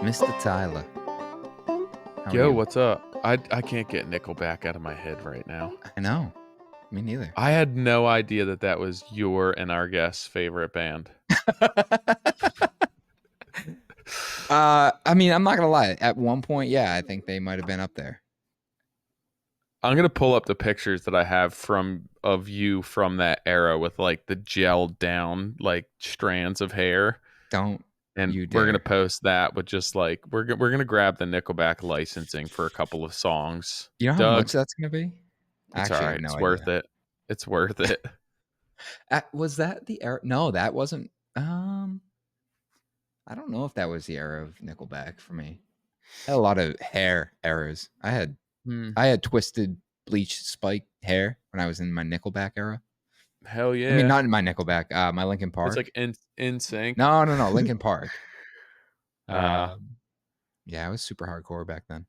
Mr. Tyler. How are Yo, you? what's up? I can't get Nickelback out of my head right now. I know. Me neither. I had no idea that was your and our guest's favorite band. I mean, I'm not gonna lie. At one point, yeah, I think they might have been up there. I'm gonna pull up the pictures that I have of you from that era with like the gelled down like strands of hair, Don't and you we're dare. gonna post that with just like we're gonna grab the Nickelback licensing for a couple of songs. You know how Doug, much that's gonna be? I it's all actually have right. no It's worth idea. it. It's worth it. Was that the era? No, that wasn't. I don't know if that was the era of Nickelback for me. I had a lot of hair eras. I had twisted, bleached, spiked hair when I was in my Nickelback era. Hell yeah. I mean, not in my Nickelback. My Linkin Park. It's like in sync. No, Linkin Park. Uh, Yeah, I was super hardcore back then.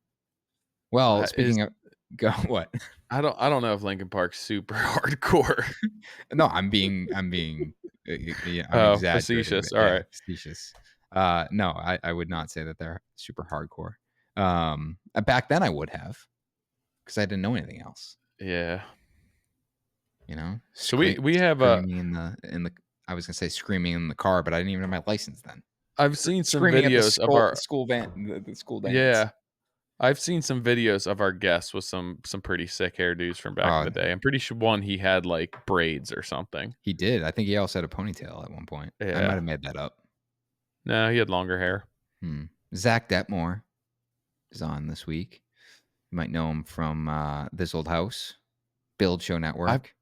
Well, is speaking of, go what? I don't know if Linkin Park's super hardcore. No, I'm exaggerating, Facetious. but All yeah, right. facetious. No, I would not say that they're super hardcore. Back then I would have, because I didn't know anything else. Yeah. You know, So we have screaming in the. I was gonna say screaming in the car, but I didn't even have my license then. I've seen some Screaming at the videos of our school van, the school dance. yeah. I've seen some videos of our guests with some pretty sick hairdos from back in the day. I'm pretty sure one he had like braids or something. He did. I think he also had a ponytail at one point. I might Yeah. have made that up. No, he had longer hair. Zach Dettmore is on this week. You might know him from This Old House, Build Show Network.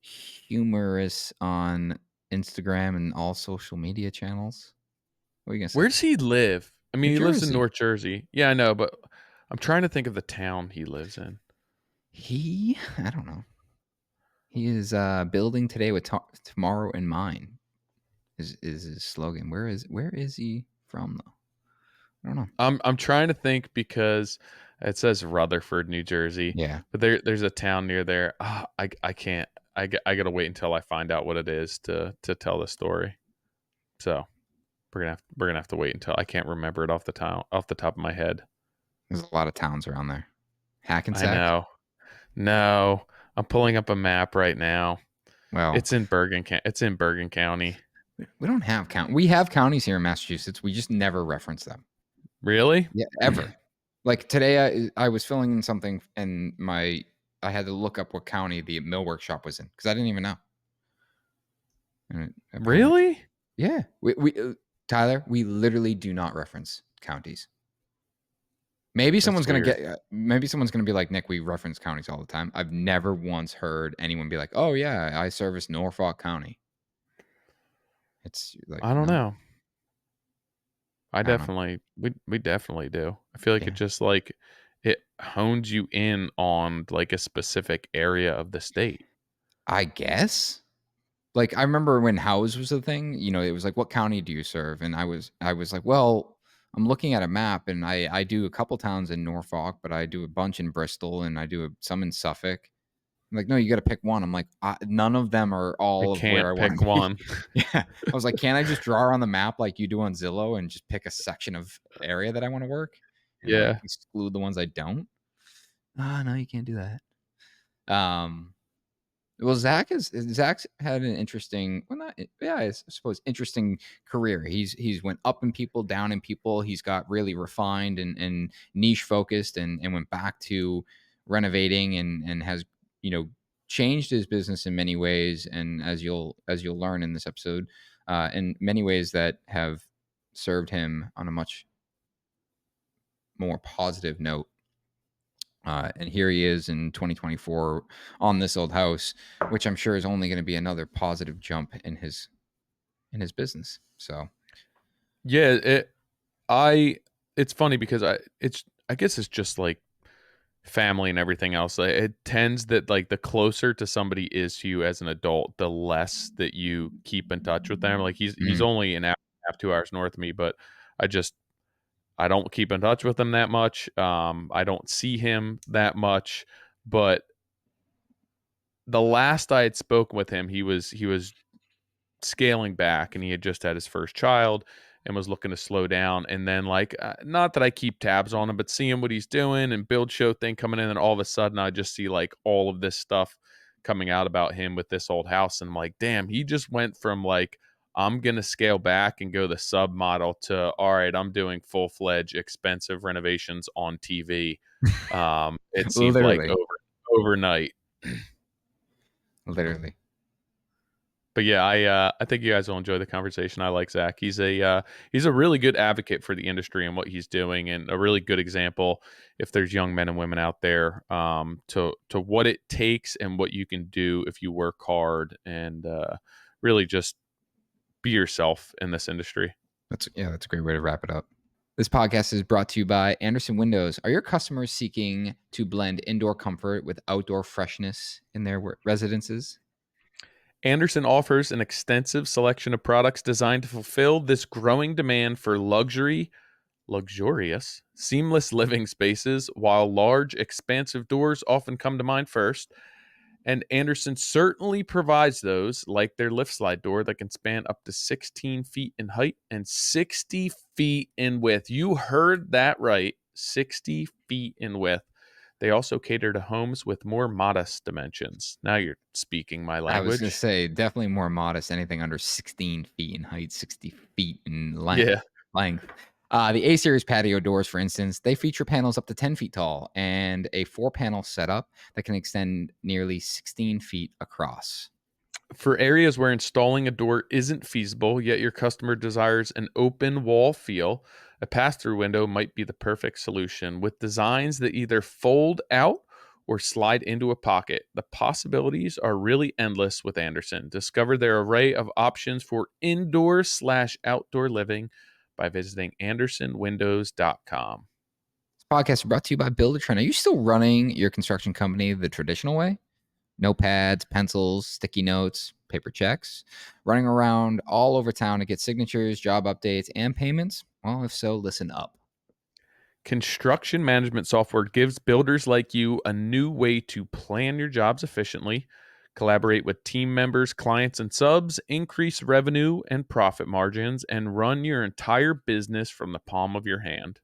Humorous on Instagram and all social media channels. What are you gonna say? Where does he live? I mean, New he lives in Jersey. North Jersey. Yeah, I know, but I'm trying to think of the town he lives in. I don't know. He is building today with tomorrow in mind. Is his slogan? Where is he from though? I don't know. I'm trying to think because it says Rutherford, New Jersey. Yeah. But there's a town near there. I can't. I gotta wait until I find out what it is to tell the story. So we're gonna have to wait until I can't remember it off the top of my head. There's a lot of towns around there. Hackensack. I know. No, I'm pulling up a map right now. Well, It's in Bergen. It's in Bergen County. we don't have We have counties here in Massachusetts. We just never reference them. Really? Yeah, ever. Like today, I was filling in something, and I had to look up what county the millwork shop was in because I didn't even know. Really? Yeah. We Tyler, we literally do not reference counties. Maybe someone's gonna be like, Nick, we reference counties all the time. I've never once heard anyone be like, oh yeah, I service Norfolk County. It's like I don't no. know. We definitely do. I feel like it just like it hones you in on like a specific area of the state. I guess. Like I remember when House was a thing, it was like, what county do you serve? And I was like, well, I'm looking at a map and I do a couple towns in Norfolk, but I do a bunch in Bristol and I do some in Suffolk. I'm like, no, you got to pick one. I'm like, none of them are all of where I want to one. Yeah. I was like, can't I just draw on the map like you do on Zillow and just pick a section of area that I want to work and like exclude the ones I don't? No, you can't do that. Well, Zach's had an interesting, I suppose interesting career. He's went up in people, down in people. He's got really refined and niche focused, and went back to renovating and has changed his business in many ways. And as you'll learn in this episode, in many ways that have served him on a much more positive note. And here he is in 2024 on This Old House, which I'm sure is only going to be another positive jump in his business. So, yeah, it's funny because I guess it's just like family and everything else. It tends that like the closer to somebody is to you as an adult, the less that you keep in touch with them. Like he's only an hour and a half, 2 hours north of me, but I don't keep in touch with him that much. I don't see him that much, but the last I had spoken with him, he was scaling back and he had just had his first child and was looking to slow down. And then like, not that I keep tabs on him, but seeing what he's doing and build show thing coming in, and all of a sudden I just see like all of this stuff coming out about him with this old house. And I'm like, damn, he just went from like, I'm going to scale back and go the sub model to, all right, I'm doing full-fledged expensive renovations on TV. It seemed like Literally. overnight. Literally. But yeah, I think you guys will enjoy the conversation. I like Zach. He's a really good advocate for the industry and what he's doing, and a really good example if there's young men and women out there, to what it takes and what you can do if you work hard and really just be yourself in this industry. That's a great way to wrap it up. This podcast is brought to you by Andersen Windows. Are your customers seeking to blend indoor comfort with outdoor freshness in their residences? Andersen offers an extensive selection of products designed to fulfill this growing demand for luxurious, seamless living spaces, while large, expansive doors often come to mind first. And Andersen certainly provides those, like their lift slide door that can span up to 16 feet in height and 60 feet in width. You heard that right, 60 feet in width. They also cater to homes with more modest dimensions. Now you're speaking my I was going to language. say definitely more modest, anything under 16 feet in height, 60 feet in Yeah. length. The A-Series patio doors, for instance, they feature panels up to 10 feet tall and a 4-panel setup that can extend nearly 16 feet across. For areas where installing a door isn't feasible, yet your customer desires an open wall feel, a pass-through window might be the perfect solution. With designs that either fold out or slide into a pocket, the possibilities are really endless with Andersen. Discover their array of options for indoor/outdoor living by visiting andersenwindows.com. This podcast is brought to you by Buildertrend. Are you still running your construction company the traditional way? Notepads, pencils, sticky notes, paper checks, running around all over town to get signatures, job updates, and payments? Well, if so, listen up. Construction management software gives builders like you a new way to plan your jobs efficiently, collaborate with team members, clients, and subs, increase revenue and profit margins, and run your entire business from the palm of your hand.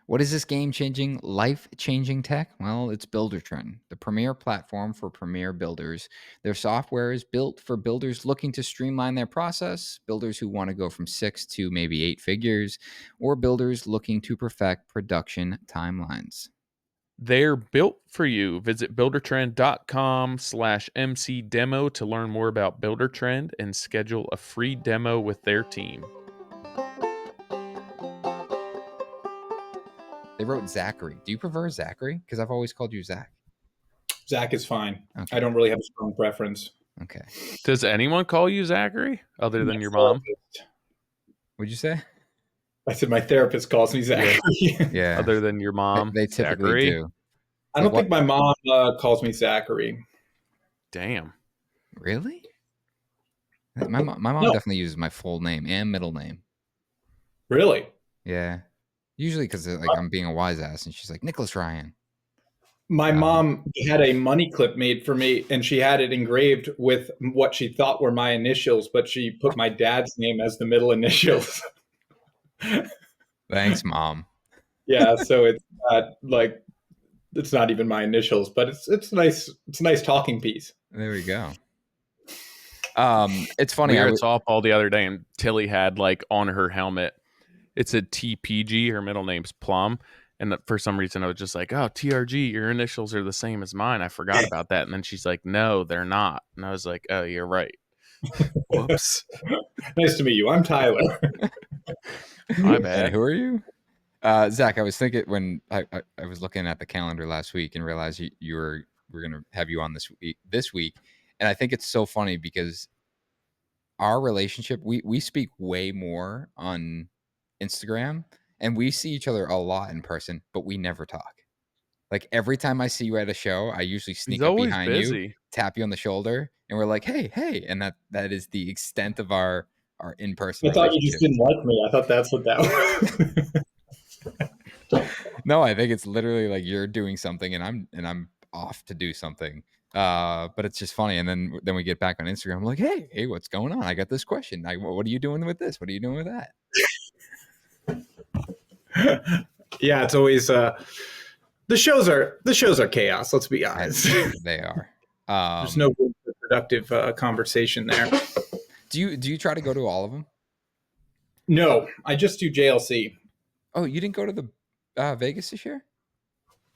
What is this game-changing, life-changing tech? Well, it's Buildertrend, the premier platform for premier builders. Their software is built for builders looking to streamline their process, builders who want to go from 6 to maybe 8 figures, or builders looking to perfect production timelines. They're built for you. Visit buildertrend.com/MC demo to learn more about Buildertrend and schedule a free demo with their team. They wrote Zachary. Do you prefer Zachary? Because I've always called you Zach. Zach is fine. Okay. I don't really have a strong preference. Okay. Does anyone call you Zachary other than My your mom? therapist- What'd you say? I said my therapist calls me Zachary. Yeah. Other than your mom? They typically Zachary? do. I don't think my mom calls me Zachary. Damn. Really? My mom No. definitely uses my full name and middle name. Really? Yeah. Usually because like I'm being a wise ass, and she's like Nicholas Ryan. My mom had a money clip made for me, and she had it engraved with what she thought were my initials, but she put my dad's name as the middle initials. Thanks, Mom. Yeah, so it's not like it's not even my initials, but it's nice. It's a nice talking piece. There we go. It's funny. We were at softball the other day, and Tilly had like on her helmet, it said TPG. Her middle name's Plum, and for some reason, I was just like, "Oh, TRG, your initials are the same as mine." I forgot about that, and then she's like, "No, they're not," and I was like, "Oh, you're right." Whoops. Nice to meet you. I'm Tyler. My bad. And who are you? Zach, I was thinking when I was looking at the calendar last week and realized we're going to have you on this week. And I think it's so funny because our relationship, we speak way more on Instagram, and we see each other a lot in person, but we never talk. Like every time I see you at a show, I usually He's sneak up always behind you, busy. tap you on the shoulder, and we're like, hey. And that is the extent of our in-person I thought you relationship. just didn't like me. I thought that's what that was. No, I think it's literally like you're doing something and I'm off to do something. But it's just funny. And then we get back on Instagram. I'm like, hey, what's going on? I got this question. What are you doing with this? What are you doing with that? Yeah, it's always the shows are chaos. Let's be honest. They are. There's no productive conversation there. Do you try to go to all of them? No, I just do JLC. Oh, you didn't go to the Vegas this year?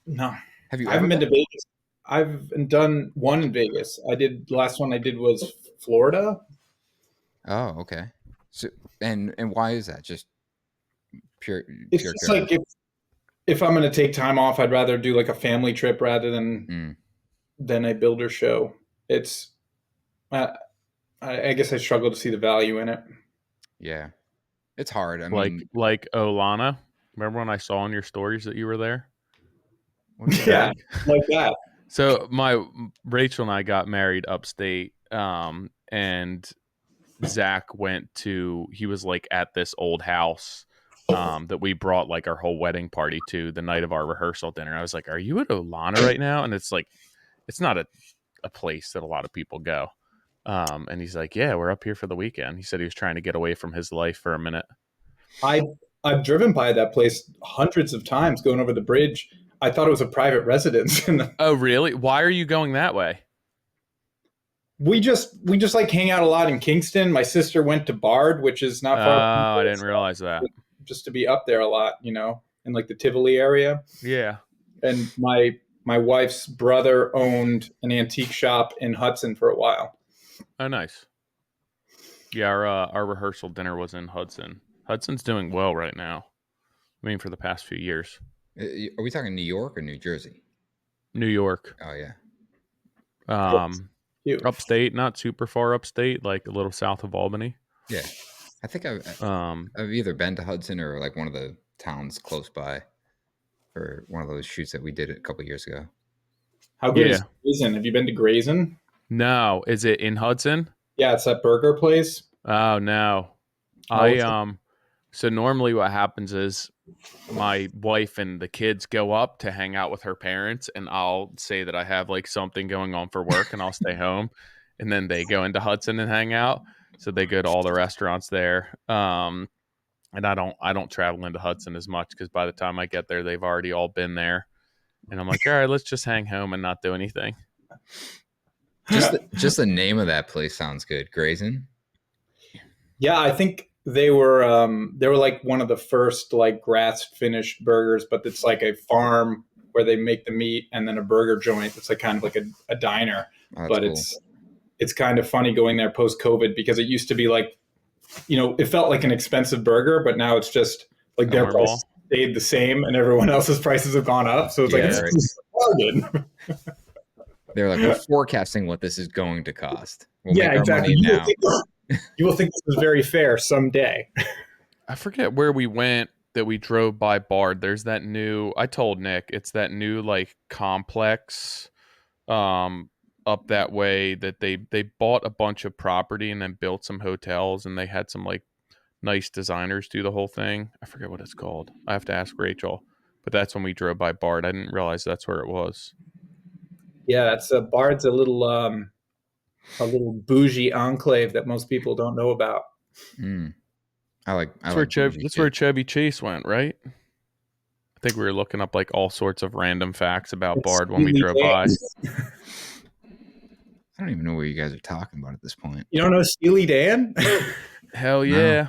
No, Have you I ever haven't been to been? Vegas. I've done one in Vegas. Last one I did was Florida. Oh, okay. So and why is that? Just pure It's pure just like curiosity. if I'm going to take time off, I'd rather do like a family trip rather Mm, than a builder show. It's uh, I guess I struggle to see the value in it. yeah, it's hard. I Like mean, Olana. Remember when I saw in your stories that you were there? what is that? Yeah, Zach. like that. So Rachel and I got married upstate, and Zach he was like at this old house that we brought like our whole wedding party to the night of our rehearsal dinner. I was like, "Are you at Olana right now?" And it's like, it's not a place that a lot of people go. And he's like, "Yeah, we're up here for the weekend." He said he was trying to get away from his life for a minute. I I've driven by that place hundreds of times going over the bridge. I thought it was a private residence. Oh, really? Why are you going that way? We just like hang out a lot in Kingston. My sister went to Bard, which is Oh, not far from I here, didn't realize that. just to be up there a lot, in like the Tivoli area. Yeah. And my wife's brother owned an antique shop in Hudson for a while. Oh, nice. Yeah, our rehearsal dinner was in Hudson. Hudson's doing well right now. I mean, for the past few years. Are we talking New York or New Jersey? New York, Oh yeah, Cute. upstate, not super far upstate, like a little south of Albany. yeah. I think Um, I've either been to Hudson or like one of the towns close by for one of those shoots that we did a couple years ago. How good is yeah. Grayson? Have you been to Grayson? No, is it in Hudson? Yeah, it's that burger place. Oh no. Oh, I So normally what happens is my wife and the kids go up to hang out with her parents, and I'll say that I have like something going on for work and I'll stay home, and then they go into Hudson and hang out. So they go to all the restaurants there. And I don't travel into Hudson as much because by the time I get there, they've already all been there. And I'm like, all right, let's just hang home and not do anything. Just the name of that place sounds good. Grayson. Yeah, I think they were like one of the first like grass finished burgers, but it's like a farm where they make the meat and then a burger joint. It's like kind of like a diner, Oh, that's but cool. it's kind of funny going there post COVID because it used to be like, it felt like an expensive burger, but now it's just like their Homer price Ball. stayed the same and everyone else's prices have gone up. So it's like Yeah, it's right. just a bargain. They're like, we're forecasting what this is going to cost. We'll Yeah, make our exactly. money now. You will think this is very fair someday. I forget where we went that we drove by Bard. There's that new, I told Nick, it's that new like complex um up that way that they bought a bunch of property and then built some hotels, and they had some like nice designers do the whole thing. I forget what it's called. I have to ask Rachel. But that's when we drove by Bard. I didn't realize that's where it was. Yeah, it's Bard's a little bougie enclave that most people don't know about. Mm. I like bougie That's too. where Chevy Chase went, right? I think we were looking up like all sorts of random facts about It's Bard when we Steely drove by. Dan. I don't even know what you guys are talking about at this point. You don't know Steely Dan? Hell No. yeah.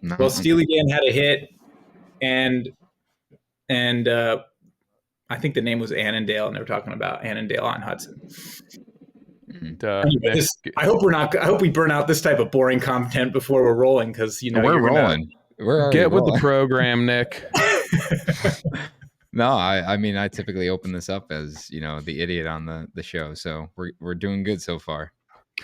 No. Well, Steely Dan had a hit, and I think the name was Annandale, and they were talking about Annandale on Hudson. Anyway, Nick, I hope we burn out this type of boring content before we're rolling because We're you're rolling. We're already get with rolling. the program, Nick. No, I mean I typically open this up as the idiot on the show, so we're doing good so far.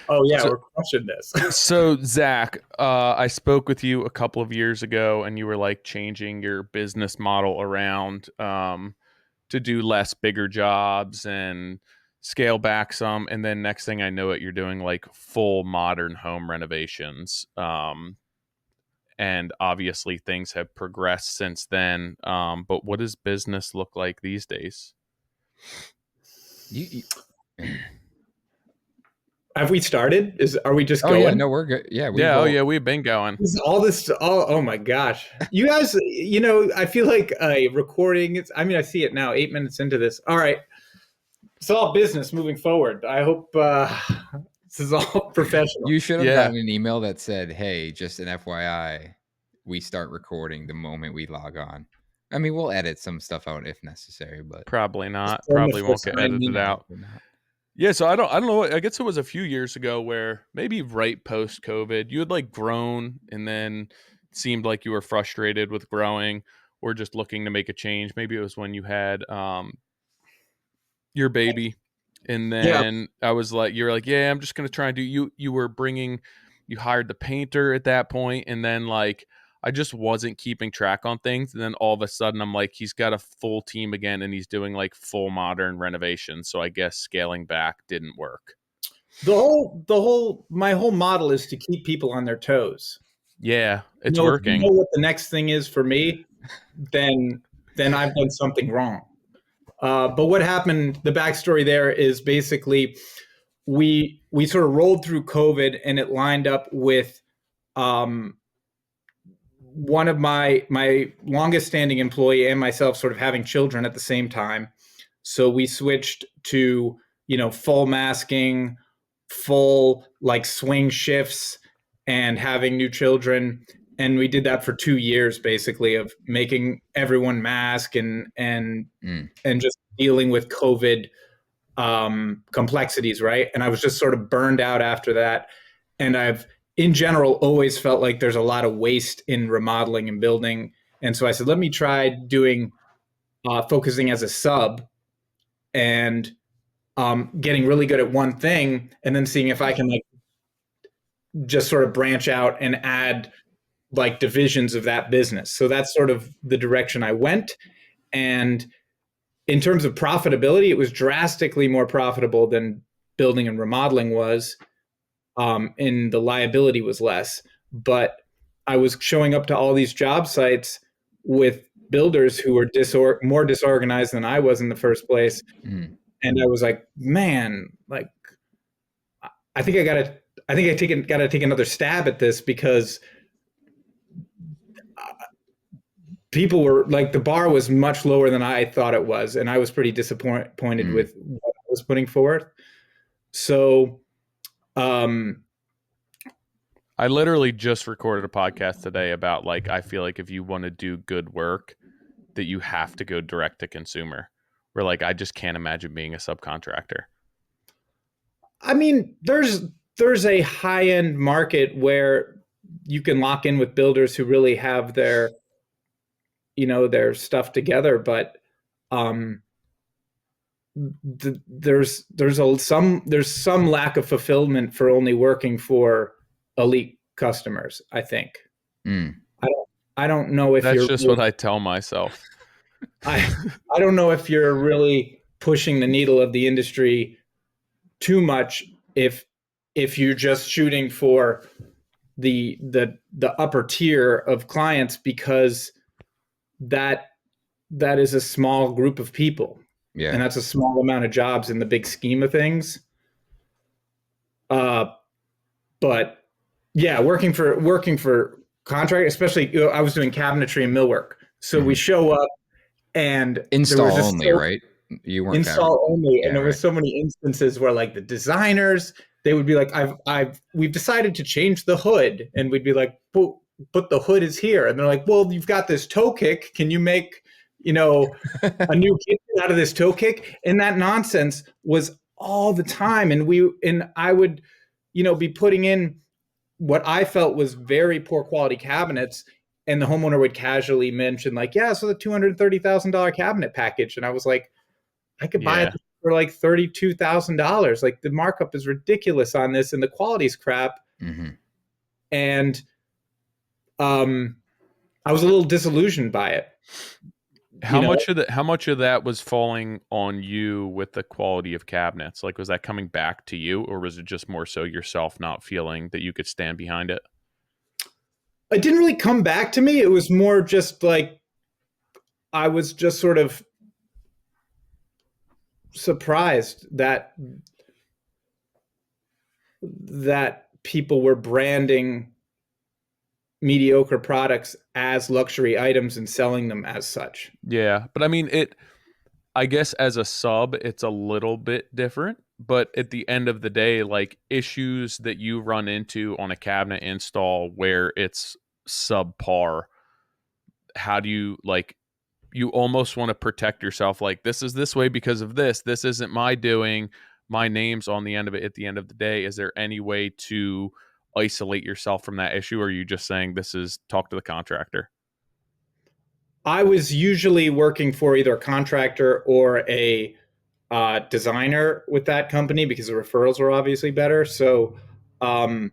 Oh yeah, So- we're crushing this. So Zach, I spoke with you a couple of years ago, and you were like changing your business model around to do less bigger jobs and scale back some. And then next thing I know it, you're doing like full modern home renovations. And obviously things have progressed since then. But what does business look like these days? You Have we started? Are we just Oh going? yeah, no, we're good. Yeah, we've been going. Oh my gosh. You guys, I feel like a recording, I see it now, 8 minutes into this. All right. It's all business moving forward. I hope this is all professional. You should have gotten an email that said, "Hey, just an FYI, we start recording the moment we log on." I mean, we'll edit some stuff out if necessary, but probably not. Probably won't get edited out. Yeah, so I don't know. I guess it was a few years ago where maybe right post COVID, you had like grown and then it seemed like you were frustrated with growing or just looking to make a change. Maybe it was when you had your baby, and then I was like, you're like, yeah, I'm just gonna try and do. You hired the painter at that point, and then like I just wasn't keeping track on things, and then all of a sudden I'm like, he's got a full team again, and he's doing like full modern renovation. So I guess scaling back didn't work. My whole model is to keep people on their toes. Yeah, it's working. If you know what the next thing is for me, then I've done something wrong. But what happened, the backstory there is basically we sort of rolled through COVID, and it lined up with one of my longest standing employee and myself sort of having children at the same time. So we switched to, full masking, full like swing shifts, and having new children. And we did that for 2 years, basically, of making everyone mask and just dealing with COVID complexities, right? And I was just sort of burned out after that. And I've, in general, always felt like there's a lot of waste in remodeling and building. And so I said, let me try doing focusing as a sub and getting really good at one thing, and then seeing if I can like just sort of branch out and add like divisions of that business. So that's sort of the direction I went. And in terms of profitability, it was drastically more profitable than building and remodeling was. And the liability was less. But I was showing up to all these job sites with builders who were more disorganized than I was in the first place. Mm. And I was like, man, like, I think I gotta take another stab at this, because people were like, the bar was much lower than I thought it was, and I was pretty disappointed with what I was putting forward. So, I literally just recorded a podcast today about like, I feel like if you want to do good work, that you have to go direct to consumer. Where like, I just can't imagine being a subcontractor. I mean, there's a high-end market where you can lock in with builders who really have their stuff together, but there's some lack of fulfillment for only working for elite customers, I think. I don't know if that's just what I tell myself. I don't know if you're really pushing the needle of the industry too much if you're just shooting for the upper tier of clients, because that is a small group of people. Yeah. And that's a small amount of jobs in the big scheme of things. But yeah, working for contract, especially, I was doing cabinetry and millwork. So we show up and install only, right? You weren't install only. Yeah, and there were so many instances where like the designers, they would be like, we've decided to change the hood. And we'd be like, but the hood is here. And they're like, well, you've got this toe kick. Can you make, a new kitchen out of this toe kick? And that nonsense was all the time. And I would, be putting in what I felt was very poor quality cabinets. And the homeowner would casually mention like, yeah, so the $230,000 cabinet package. And I was like, I could buy it for like $32,000. Like, the markup is ridiculous on this and the quality's crap. Mm-hmm. And I was a little disillusioned by it. How much of that was falling on you with the quality of cabinets? Like, was that coming back to you, or was it just more so yourself not feeling that you could stand behind it? It didn't really come back to me. It was more just like, I was just sort of surprised that that people were branding mediocre products as luxury items and selling them as such. Yeah, but I mean, I guess as a sub, it's a little bit different. But at the end of the day, like issues that you run into on a cabinet install where it's subpar, how do you like? You almost want to protect yourself. Like this is this way because of this. This isn't my doing. My name's on the end of it. At the end of the day, is there any way to isolate yourself from that issue? Or are you just saying this is talk to the contractor? I was usually working for either a contractor or a designer with that company because the referrals were obviously better. So um,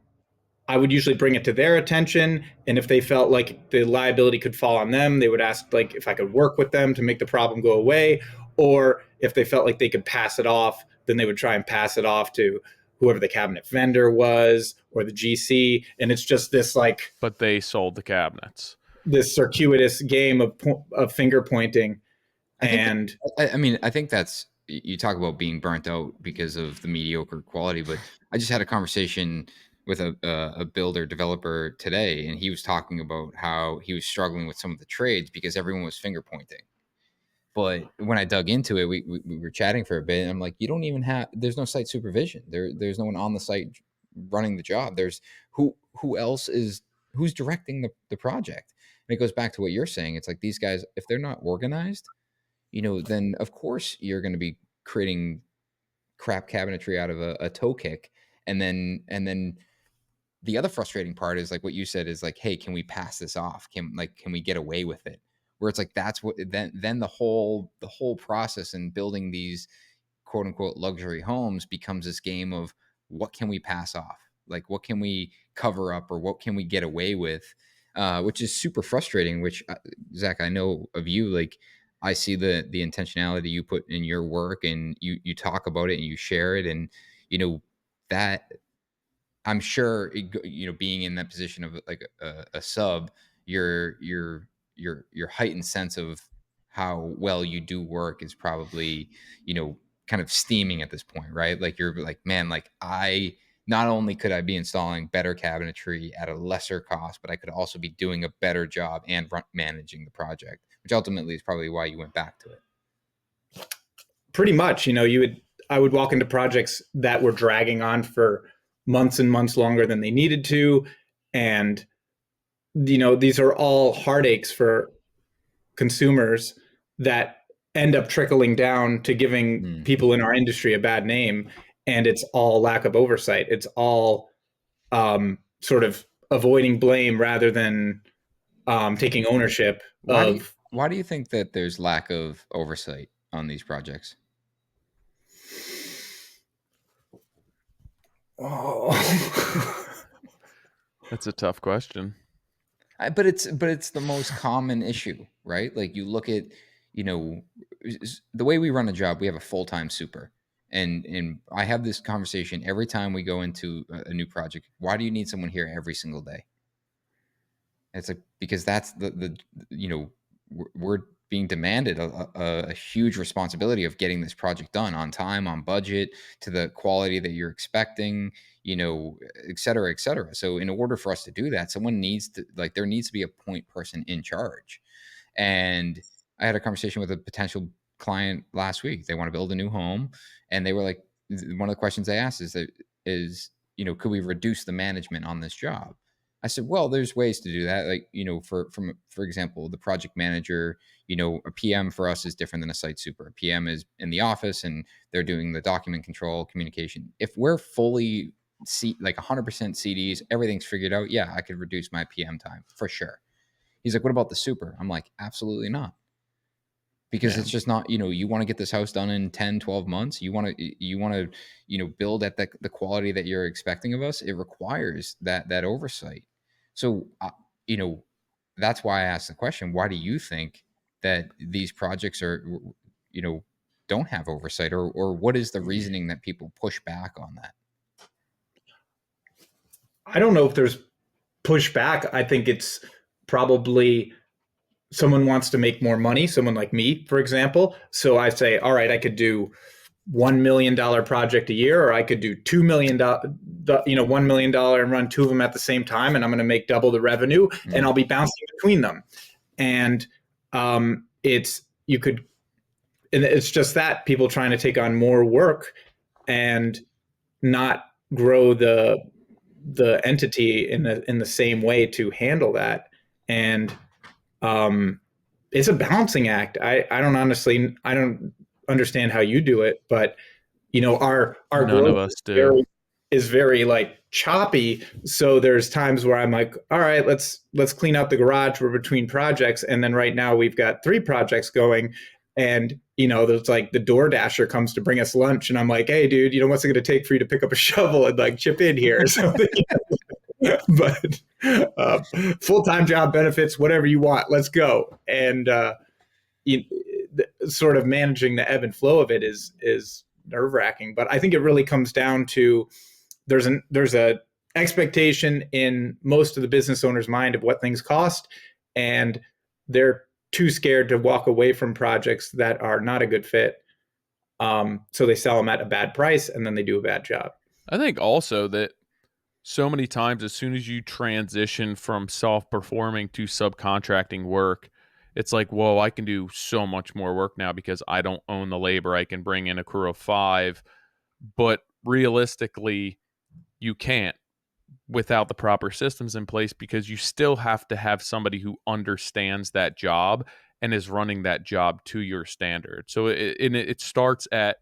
I would usually bring it to their attention, and if they felt like the liability could fall on them, they would ask like if I could work with them to make the problem go away, or if they felt like they could pass it off, then they would try and pass it off to whoever the cabinet vendor was or the GC, and it's just this like But they sold the cabinets. this circuitous game of finger pointing. I think And I mean, I think that's, you talk about being burnt out because of the mediocre quality, but I just had a conversation with a builder developer today, and he was talking about how he was struggling with some of the trades because everyone was finger pointing. But when I dug into it, we were chatting for a bit, and I'm like, you don't even have, there's no site supervision. There's no one on the site running the job. There's who else is, who's directing the project. And it goes back to what you're saying. It's like these guys, if they're not organized, then of course you're going to be creating crap cabinetry out of a toe kick. And then the other frustrating part is like what you said is like, hey, can we pass this off? Can we get away with it? Where it's like, that's what, then the whole process in building these quote unquote luxury homes becomes this game of what can we pass off? Like what can we cover up or what can we get away with? Which is super frustrating, which Zach, I know of you, like I see the intentionality you put in your work, and you talk about it and you share it. And that, I'm sure being in that position of like a sub, your heightened sense of how well you do work is probably kind of steaming at this point, right? Like you're like, man, like I, not only could I be installing better cabinetry at a lesser cost, but I could also be doing a better job and managing the project, which ultimately is probably why you went back to it. pretty much, I would walk into projects that were dragging on for months and months longer than they needed to. And, these are all heartaches for consumers that end up trickling down to giving people in our industry a bad name. And it's all lack of oversight. It's all sort of avoiding blame rather than taking ownership of. Why do you think that there's lack of oversight on these projects? Oh. That's a tough question. But it's the most common issue, right? Like you look at, the way we run a job, we have a full-time super. And I have this conversation every time we go into a new project. Why do you need someone here every single day? It's like, because that's we're being demanded a huge responsibility of getting this project done on time, on budget, to the quality that you're expecting, et cetera, et cetera. So in order for us to do that, someone needs to, like, there needs to be a point person in charge. And I had a conversation with a potential client last week. They want to build a new home, and they were like, one of the questions they asked is, could we reduce the management on this job? I said, well, there's ways to do that. Like, for example, the project manager, a PM for us is different than a site super. A PM is in the office and they're doing the document control, communication. If we're fully like 100% CDs, everything's figured out, yeah, I could reduce my PM time for sure. He's like, what about the super? I'm like, absolutely not. Because it's just not, you want to get this house done in 10, 12 months. You want to, build at the quality that you're expecting of us. It requires that oversight. So, that's why I asked the question, why do you think that these projects are, don't have oversight, or what is the reasoning that people push back on that? I don't know if there's pushback. I think it's probably someone wants to make more money, someone like me, for example. So I say, all right, I could do $1 million project a year, or I could do $2 million, $1 million and run two of them at the same time. And I'm going to make double the revenue and I'll be bouncing between them. And it's just that people trying to take on more work and not grow the entity in the same way to handle that. And it's a balancing act. I don't understand how you do it, but our None growth of us do. is very like choppy. So there's times where I'm like, all right, let's clean out the garage. We're between projects, and then right now we've got 3 projects going, and there's like the DoorDasher comes to bring us lunch, and I'm like, hey, dude, what's it going to take for you to pick up a shovel and like chip in here or something? But full-time job, benefits, whatever you want, let's go. And sort of managing the ebb and flow of it is nerve-wracking. But I think it really comes down to there's a expectation in most of the business owners' mind of what things cost, and they're too scared to walk away from projects that are not a good fit. So they sell them at a bad price, and then they do a bad job. I think also that so many times, as soon as you transition from self-performing to subcontracting work, it's like, whoa, I can do so much more work now because I don't own the labor. I can bring in a crew of 5, but realistically, you can't without the proper systems in place, because you still have to have somebody who understands that job and is running that job to your standard. So it starts at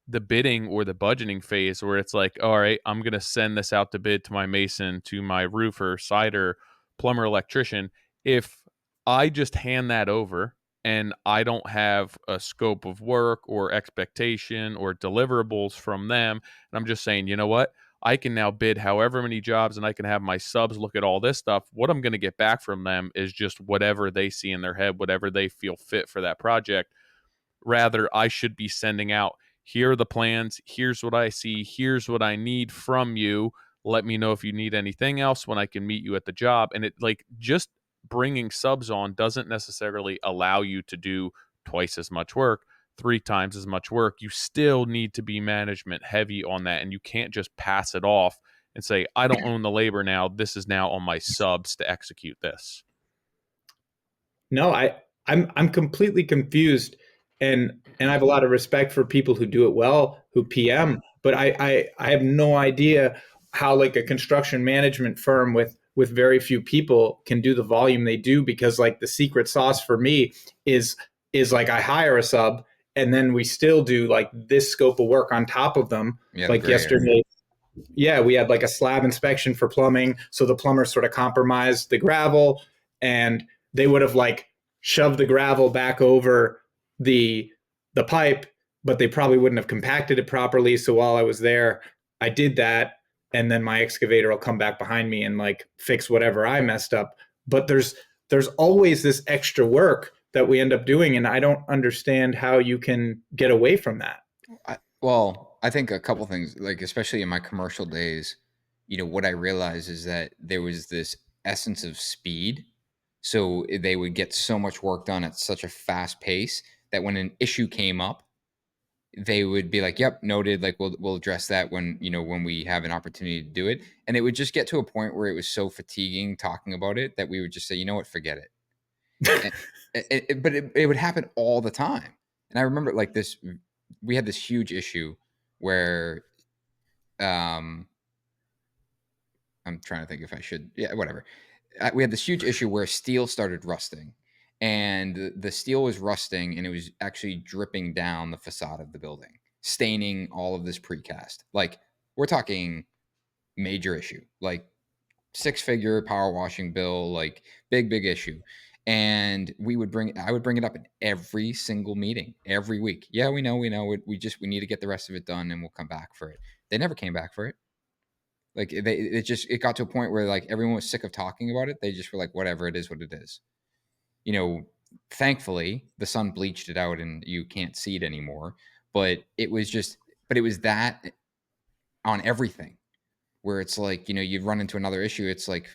the bidding or the budgeting phase, where it's like, all right, I'm going to send this out to bid to my mason, to my roofer, cider, plumber, electrician. If I just hand that over and I don't have a scope of work or expectation or deliverables from them, and I'm just saying, you know what, I can now bid however many jobs and I can have my subs look at all this stuff, what I'm going to get back from them is just whatever they see in their head, whatever they feel fit for that project. Rather, I should be sending out, here are the plans, here's what I see, here's what I need from you. Let me know if you need anything else when I can meet you at the job. And it, like, just bringing subs on doesn't necessarily allow you to do twice as much work, 3 times as much work. You still need to be management heavy on that, and you can't just pass it off and say, I don't own the labor now, this is now on my subs to execute this. No, I'm completely confused, and I have a lot of respect for people who do it well, who PM, but I have no idea how like a construction management firm with very few people can do the volume they do, because like the secret sauce for me is like I hire a sub and then we still do like this scope of work on top of them. Yeah, like yesterday, yeah, we had like a slab inspection for plumbing. So the plumber sort of compromised the gravel, and they would have like shoved the gravel back over the pipe, but they probably wouldn't have compacted it properly. So while I was there, I did that. And then my excavator will come back behind me and like fix whatever I messed up. But there's always this extra work that we end up doing. And I don't understand how you can get away from that. I think a couple things, like especially in my commercial days, what I realized is that there was this essence of speed. So they would get so much work done at such a fast pace that when an issue came up, they would be like, "Yep, noted. Like we'll address that when we have an opportunity to do it." And it would just get to a point where it was so fatiguing talking about it that we would just say, "You know what, forget it." But it would happen all the time. And I remember like this, we had this huge issue where I'm trying to think if I should, yeah, whatever. We had this huge issue where steel started rusting, and the steel was rusting, and it was actually dripping down the facade of the building, staining all of this precast. Like, we're talking major issue, like 6-figure power washing bill, like big issue. And I would bring it up in every single meeting every week. Yeah, we know it. We need to get the rest of it done, and we'll come back for it. They never came back for it. Like it got to a point where like everyone was sick of talking about it. They just were like, whatever, it is what it is. Thankfully the sun bleached it out and you can't see it anymore. But it was that on everything, where it's like, you run into another issue. It's like,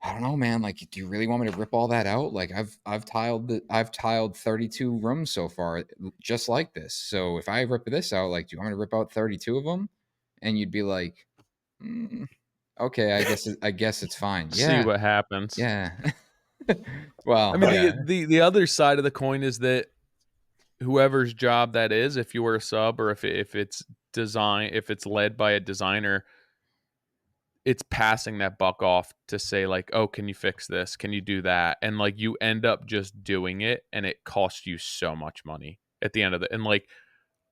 I don't know, man. Like, do you really want me to rip all that out? Like, I've tiled 32 rooms so far, just like this. So if I rip this out, like, do you want me to rip out 32 of them? And you'd be like, mm, okay, I guess it's fine. See Yeah, what happens. yeah. Well, I mean, yeah, the other side of the coin is that whoever's job that is, if you were a sub or if it's if it's led by a designer, it's passing that buck off to say like, oh, can you fix this? Can you do that? And like you end up just doing it, and it costs you so much money at the end of it. And like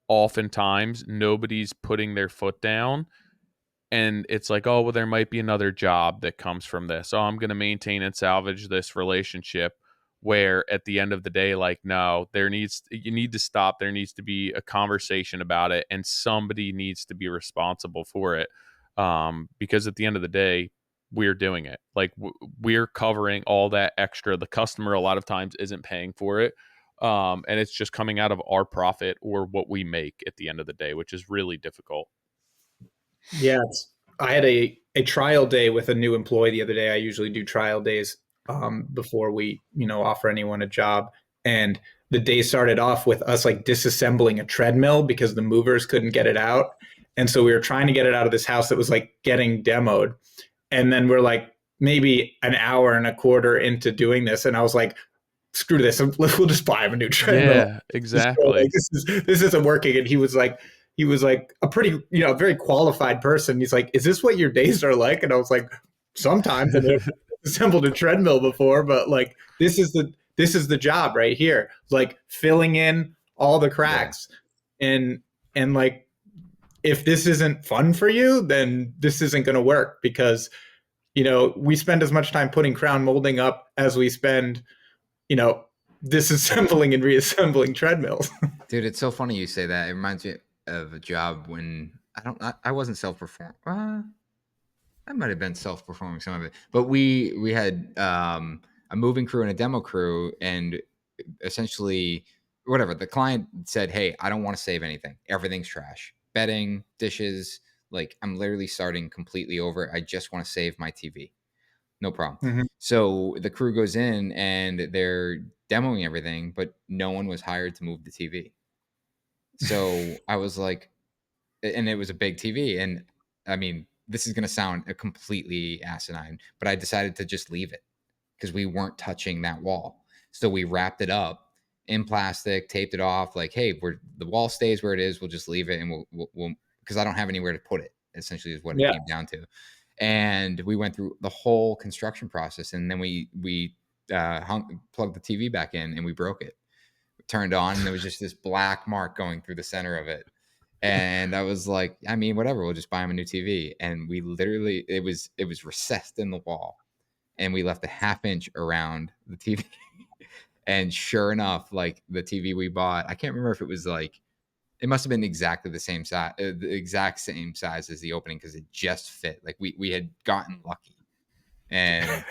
oftentimes nobody's putting their foot down, and it's like, oh, well, there might be another job that comes from this. Oh, I'm going to maintain and salvage this relationship, where at the end of the day, like, no, you need to stop. There needs to be a conversation about it, and somebody needs to be responsible for it. Because at the end of the day, we're doing it. Like we're covering all that extra. The customer a lot of times isn't paying for it. And it's just coming out of our profit or what we make at the end of the day, which is really difficult. Yeah, I had a trial day with a new employee the other day. I usually do trial days before we, offer anyone a job. And the day started off with us like disassembling a treadmill because the movers couldn't get it out. And so we were trying to get it out of this house that was like getting demoed. And then we're like maybe an hour and a quarter into doing this. And I was like, screw this. We'll just buy him a new treadmill. Yeah, exactly. This isn't working. And he was like a pretty, very qualified person. He's like, is this what your days are like? And I was like, sometimes I've assembled a treadmill before, but like, this is the job right here. Like filling in all the cracks. Yeah. And like, if this isn't fun for you, then this isn't going to work because, we spend as much time putting crown molding up as we spend, disassembling and reassembling treadmills. dude, it's so funny you say that. It reminds me of a job when I wasn't self-perform. I might have been self-performing some of it, but we had a moving crew and a demo crew, and essentially whatever the client said, hey, I don't want to save anything, everything's trash, bedding, dishes, like I'm literally starting completely over, I just want to save my TV, no problem. Mm-hmm. So the crew goes in and they're demoing everything, but no one was hired to move the TV. So I was like, and it was a big TV, and I mean, this is going to sound a completely asinine, but I decided to just leave it because we weren't touching that wall. So we wrapped it up in plastic, taped it off. Like, hey, the wall stays where it is. We'll just leave it, and we'll because I don't have anywhere to put it. Essentially, is what it came down to. And we went through the whole construction process, and then we plugged the TV back in, and we broke it. Turned on, and there was just this black mark going through the center of it. And I was like, I mean, whatever, we'll just buy him a new TV. And we literally, it was recessed in the wall, and we left a half-inch around the TV. And sure enough, like the TV we bought, I can't remember if it was like, it must have been exactly the same size, the exact same size as the opening, because it just fit. Like we had gotten lucky. And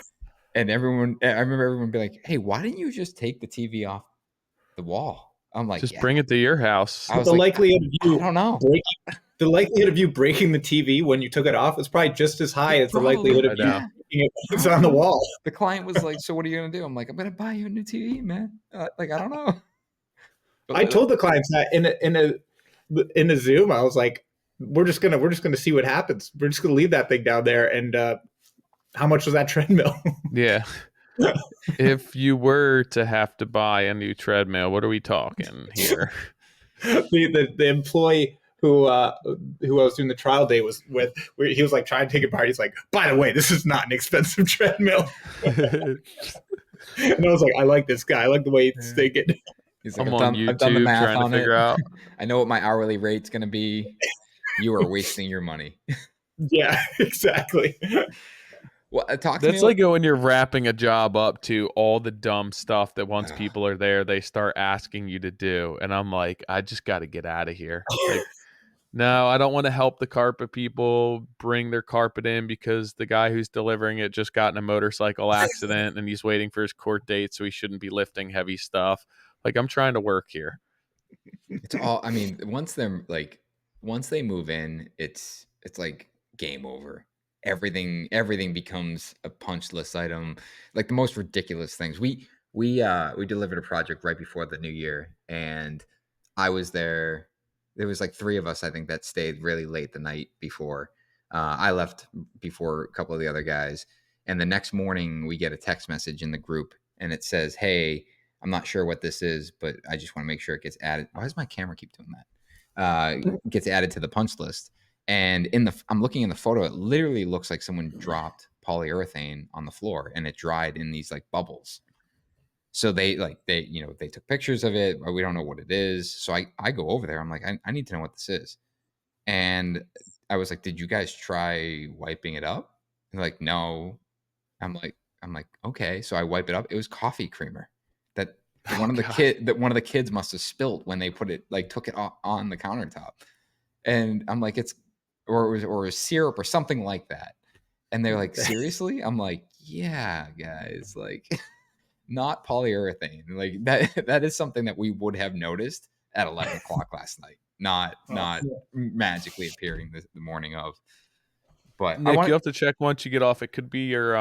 I remember everyone being like, hey, why didn't you just take the TV off the wall? I'm like, just bring it to your house. I was like, likelihood of you, I don't know. The likelihood of you breaking the TV when you took it off is probably just as high as the likelihood of you breaking it on the wall. The client was like, so what are you going to do? I'm like, I'm going to buy you a new TV, man. Like, I don't know. But I told the clients that in a Zoom, I was like, we're just gonna see what happens. We're just gonna leave that thing down there. And how much was that treadmill? Yeah. If you were to have to buy a new treadmill, what are we talking here? the employee who I was doing the trial day was with, where he was like trying to take it apart. He's like, by the way, this is not an expensive treadmill. And I was like, I like this guy. I like the way he's thinking. He's like, I've done the math trying on to figure out. I know what my hourly rate's going to be. You are wasting your money. Yeah, exactly. Well, that's like when you're wrapping a job up to all the dumb stuff that once people are there, they start asking you to do. And I'm like, I just got to get out of here. Like, no, I don't want to help the carpet people bring their carpet in because the guy who's delivering it just got in a motorcycle accident and he's waiting for his court date, so he shouldn't be lifting heavy stuff. Like, I'm trying to work here. It's all, I mean, once they move in, it's like game over. everything becomes a punch list item, like the most ridiculous things. We delivered a project right before the new year, and I was there. There was like 3 of us, I think, that stayed really late the night before. I left before a couple of the other guys, and the next morning we get a text message in the group, and it says, "Hey, I'm not sure what this is, but I just want to make sure it gets added." Why does my camera keep doing that? Gets added to the punch list. And I'm looking in the photo, it literally looks like someone dropped polyurethane on the floor and it dried in these like bubbles. So they took pictures of it, but we don't know what it is. So I go over there. I'm like, I need to know what this is. And I was like, did you guys try wiping it up? And they're like, no. I'm like, okay. So I wipe it up. It was coffee creamer that one of the kids must have spilt when they put it, like took it on the countertop. And I'm like, or it was syrup or something like that. And they're like, seriously? I'm like, yeah, guys, like not polyurethane. Like that is something that we would have noticed at 11 o'clock last night, not magically appearing the morning of. But Nick, you have to check once you get off. It could be your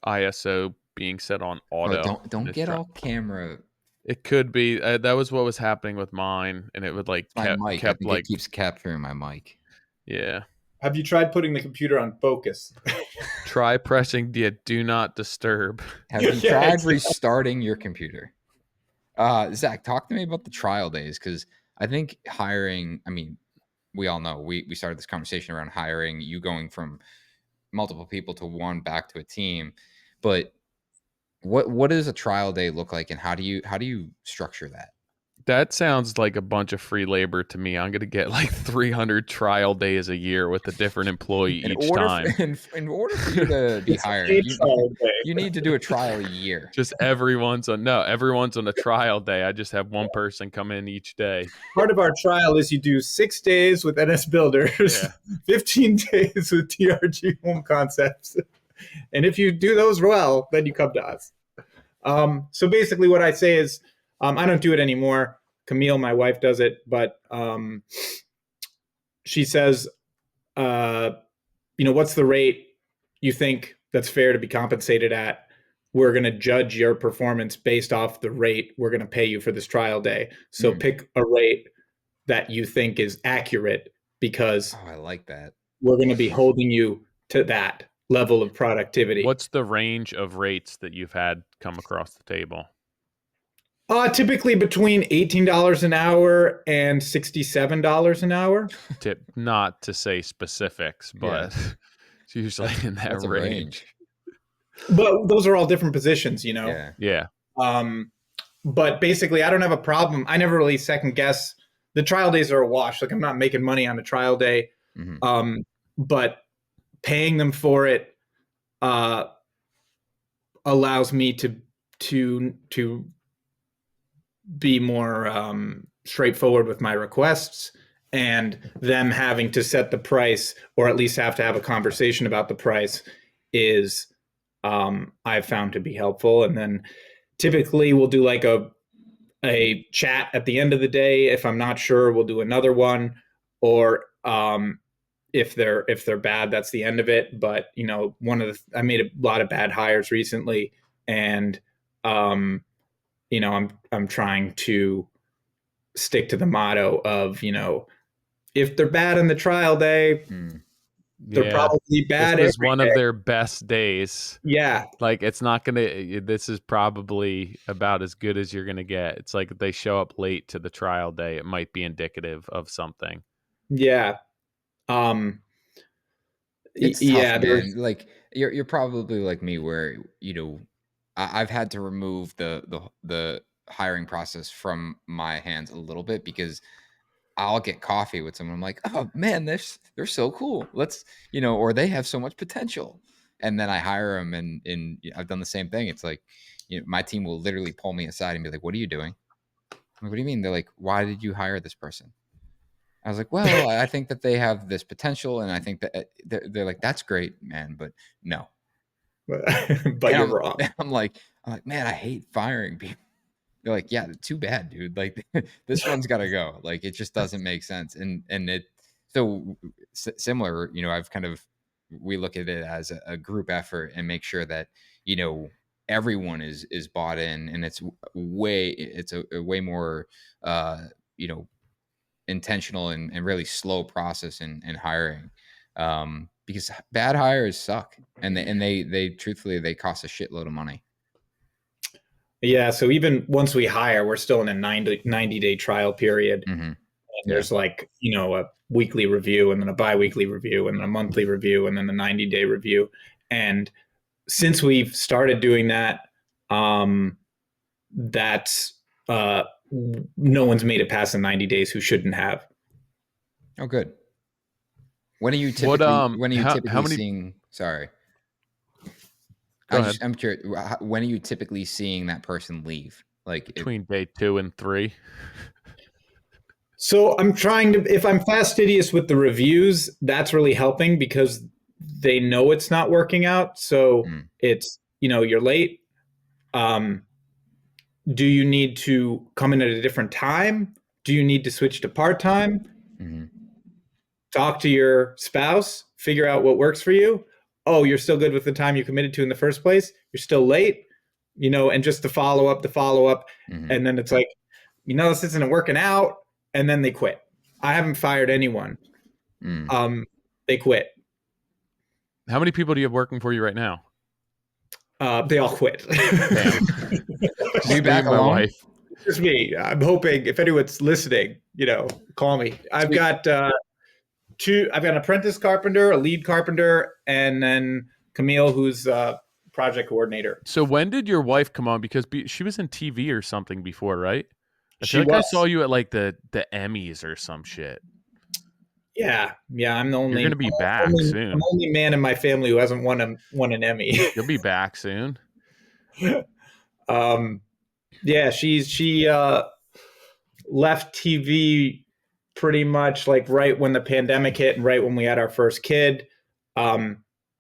ISO being set on auto. Don't get all camera. It could be. That was what was happening with mine, and it would like my mic. I think it keeps capturing my mic. Yeah. Have you tried putting the computer on focus? Try pressing the do not disturb. Have you tried restarting your computer? Zach, talk to me about the trial days, because I think hiring, I mean, we all know we started this conversation around hiring, you going from multiple people to one back to a team. But what does a trial day look like, and how do you structure that? That sounds like a bunch of free labor to me. I'm going to get like 300 trial days a year with a different employee each time. In order for you to be hired, you need to do a trial a year. Just everyone's on a trial day. I just have one person come in each day. Part of our trial is you do 6 days with NS Builders, 15 days with TRG Home Concepts. And if you do those well, then you come to us. So basically what I say is, I don't do it anymore. Camille, my wife, does it, but she says, what's the rate you think that's fair to be compensated at? We're going to judge your performance based off the rate we're going to pay you for this trial day. So pick a rate that you think is accurate, because I like that. We're going to be holding you to that level of productivity. What's the range of rates that you've had come across the table? Typically between $18 an hour and $67 an hour. Not to say specifics, but it's usually in that range. But those are all different positions, Yeah. But basically, I don't have a problem. I never really second guess. The trial days are a wash. Like, I'm not making money on a trial day. Mm-hmm. But paying them for it allows me to be more straightforward with my requests, and them having to set the price, or at least have to have a conversation about the price, is I've found to be helpful. And then typically we'll do like a chat at the end of the day. If I'm not sure, we'll do another one, or if they're bad, that's the end of it. But I made a lot of bad hires recently, and I'm trying to stick to the motto of, if they're bad in the trial day, they're probably bad. This is one of their best days. Yeah. Like, it's not going to, this is probably about as good as you're going to get. It's like if they show up late to the trial day, it might be indicative of something. Yeah. It's tough, man. Like, you're probably like me, where, I've had to remove the hiring process from my hands a little bit, because I'll get coffee with someone. I'm like, oh man, they're so cool. Let's, or they have so much potential. And then I hire them, and I've done the same thing. It's like, my team will literally pull me aside and be like, what are you doing? I'm like, what do you mean? They're like, why did you hire this person? I was like, well, I think that they have this potential, and I think that they're like, that's great, man, but no. But you're wrong. I'm like, man, I hate firing people. They're like, yeah, too bad, dude. Like, this one's got to go. Like, it just doesn't make sense. And it, so similar, I've kind of we look at it as a group effort and make sure that, you know, everyone is bought in, and it's a way more, you know, intentional and really slow process in hiring, because bad hires suck, and they truthfully, they cost a shitload of money. Yeah, so even once we hire, we're still in a 90-day trial period. Mm-hmm. And Yeah. there's like, you know, a weekly review and then a bi-weekly review and then a monthly review and then the 90-day review. And since we've started doing that, that's no one's made it past the 90 days who shouldn't have. Oh, good. When are you typically how many seeing? Sorry, Go ahead. I'm curious. When are you typically seeing that person leave? Like Between day 2 and 3. So I'm trying to, if I'm fastidious with the reviews, that's really helping because they know it's not working out. So it's, you know, you're late. Do you need to come in at a different time? Do you need to switch to part-time? Mm-hmm. Talk to your spouse, figure out what works for you. Oh, you're still good with the time you committed to in the first place. You're still late, you know, and just the follow up. Mm-hmm. And then it's like, you know, this isn't working out. And then they quit. I haven't fired anyone. They quit. How many people do you have working for you right now? They all quit. Are you back my alone? wife. Just me. I'm hoping if anyone's listening, you know, call me. I've got I've got an apprentice carpenter, a lead carpenter, and then Camille, who's a project coordinator. So when did your wife come on? Because she was in TV or something before, right? I She feel like I was. saw you at like the Emmys or some shit. Yeah. I'm the only. You're gonna be back soon. I'm the only man in my family who hasn't won an Emmy. You'll be back soon. Yeah, she left TV pretty much like right when the pandemic hit and right when we had our first kid.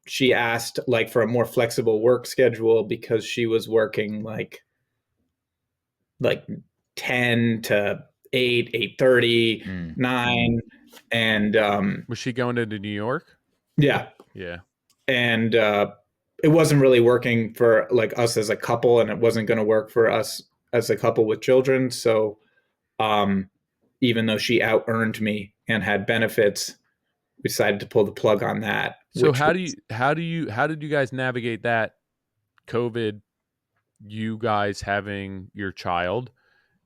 She asked like for a more flexible work schedule because she was working like 10 to 8, 8:30, 9. And was she going into New York? Yeah. And it wasn't really working for like us as a couple, and it wasn't going to work for us as a couple with children. So even though she out earned me and had benefits, we decided to pull the plug on that. So how did you guys navigate that COVID, you guys having your child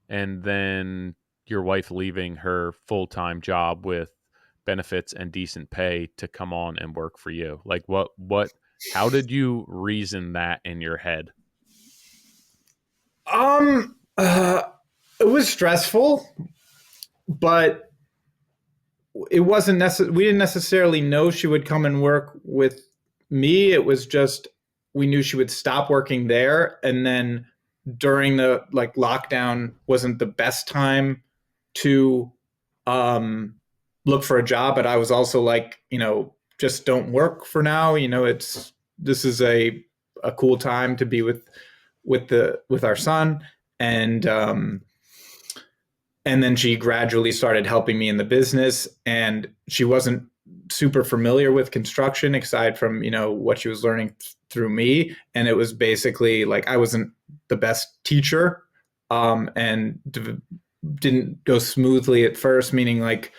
and then your wife leaving her full-time job with benefits and decent pay to come on and work for you? Like how did you reason that in your head? It was stressful, but it wasn't we didn't necessarily know she would come and work with me. It was just we knew she would stop working there, and then during the like lockdown wasn't the best time to look for a job. But I was also like, you know, just don't work for now. You know, this is a cool time to be with our son, and then she gradually started helping me in the business, and she wasn't super familiar with construction aside from, you know, what she was learning through me. And it was basically like, I wasn't the best teacher, and didn't go smoothly at first, meaning like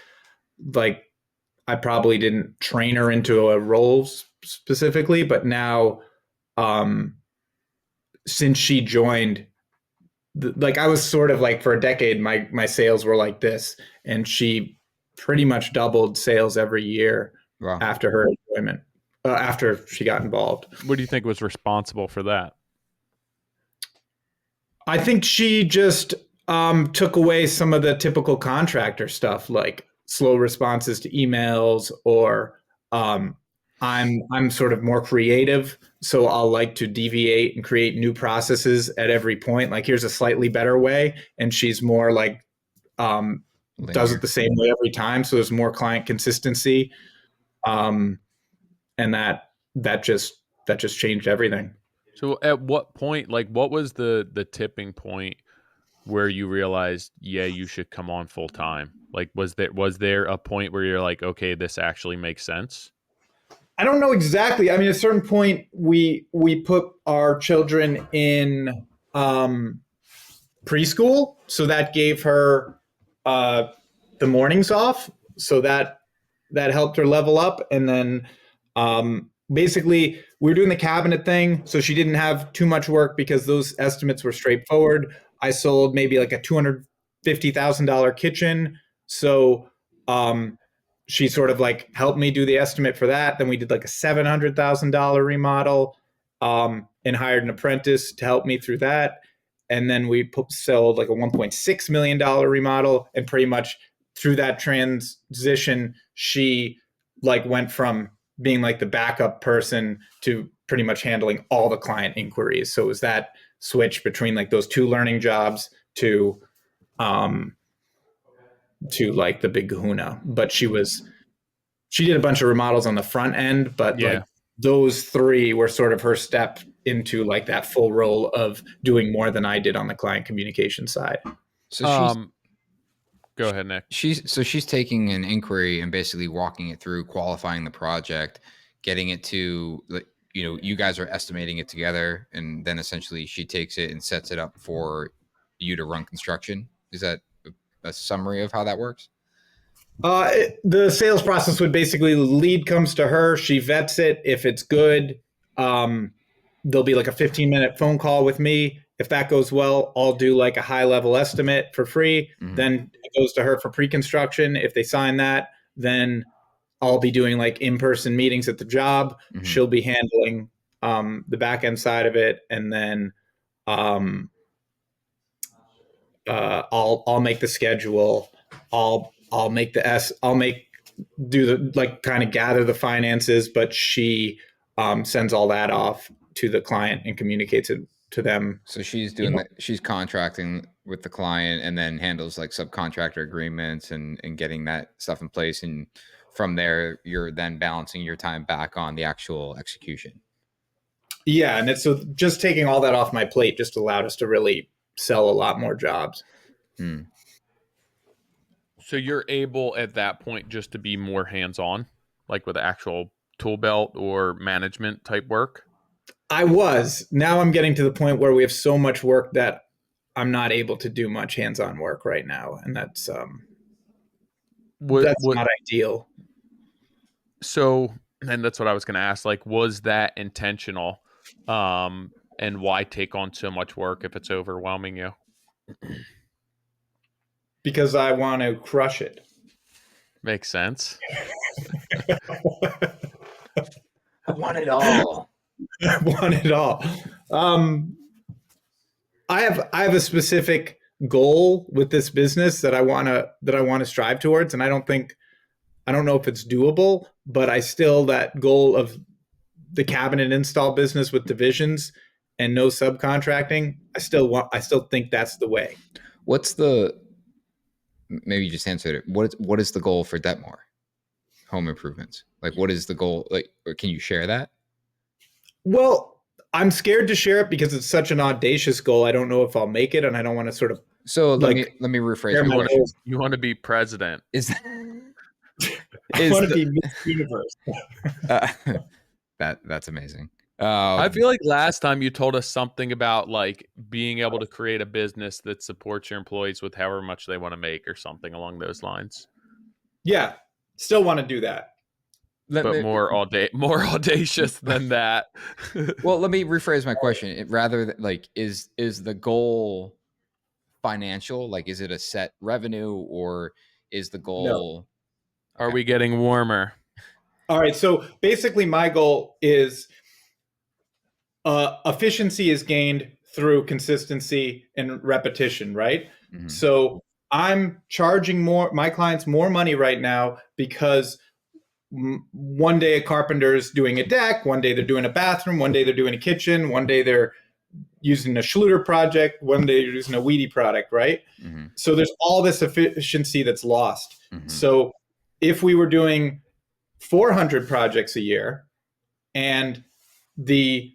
I probably didn't train her into a role specifically, but now, since she joined, like I was sort of like for a decade, my sales were like this, and she pretty much doubled sales every year. Wow. After her employment, after she got involved. What do you think was responsible for that? I think she just took away some of the typical contractor stuff, like slow responses to emails, or I'm sort of more creative, so I'll like to deviate and create new processes at every point. Like here's a slightly better way, and she's more like does it the same way every time, so there's more client consistency, and that just changed everything. So at what point, like what was the tipping point where you realized, yeah, you should come on full time? Like was there a point where you're like, okay, this actually makes sense? I don't know exactly. I mean, at a certain point, we put our children in preschool, so that gave her the mornings off. So that helped her level up, and then basically we were doing the cabinet thing, so she didn't have too much work because those estimates were straightforward. I sold maybe like a $250,000 kitchen, so she sort of like helped me do the estimate for that. Then we did like a $700,000 remodel, and hired an apprentice to help me through that. And then we sold like a $1.6 million remodel, and pretty much through that transition, she like went from being like the backup person to pretty much handling all the client inquiries. So it was that switch between like those two learning jobs to like the big kahuna. But she did a bunch of remodels on the front end, but like those three were sort of her step into like that full role of doing more than I did on the client communication side. So go ahead, Nick. She's taking an inquiry and basically walking it through, qualifying the project, getting it to, you know, you guys are estimating it together, and then essentially she takes it and sets it up for you to run construction. Is that a summary of how that works? The sales process would basically, lead comes to her, she vets it. If it's good, there'll be like a 15-minute phone call with me. If that goes well, I'll do like a high level estimate for free. Then it goes to her for pre-construction. If they sign that, then I'll be doing like in-person meetings at the job. She'll be handling the back end side of it, and then I'll make the schedule. I'll do the like kind of gather the finances, but she sends all that off to the client and communicates it to them. So she's doing that. She's contracting with the client and then handles like subcontractor agreements and getting that stuff in place. And from there, you're then balancing your time back on the actual execution. Yeah. And so just taking all that off my plate just allowed us to really sell a lot more jobs. So you're able at that point just to be more hands-on, like with actual tool belt or management type work? I was. Now I'm getting to the point where we have so much work that I'm not able to do much hands-on work right now, and that's not ideal. So, and that's what I was going to ask. Like, was that intentional? And why take on so much work if it's overwhelming you? Because I want to crush it. Makes sense. I want it all. I want it all. I have a specific goal with this business that I want to strive towards, and I don't know if it's doable, but I still, that goal of the cabinet install business with divisions and no subcontracting, I still think that's the way. Maybe you just answered it. What is the goal for Dettmore Home Improvements? Like, what is the goal? Like, or can you share that? Well, I'm scared to share it because it's such an audacious goal. I don't know if I'll make it, and I don't want to sort of. So let me rephrase my question. You want to be president? I want to be Miss Universe. That's amazing. I feel like last time you told us something about like being able to create a business that supports your employees with however much they want to make or something along those lines. Yeah, still want to do that. But more audacious than that. Well, let me rephrase my question. Is the goal financial? Like, is it a set revenue, or is the goal? No. Are we getting warmer? All right. So basically, my goal is efficiency is gained through consistency and repetition, right? So I'm charging my clients more money right now because one day a carpenter is doing a deck, one day they're doing a bathroom, one day they're doing a kitchen, one day they're using a Schluter project, one day they're using a Weedy product, right? So there's all this efficiency that's lost. So if we were doing 400 projects a year and the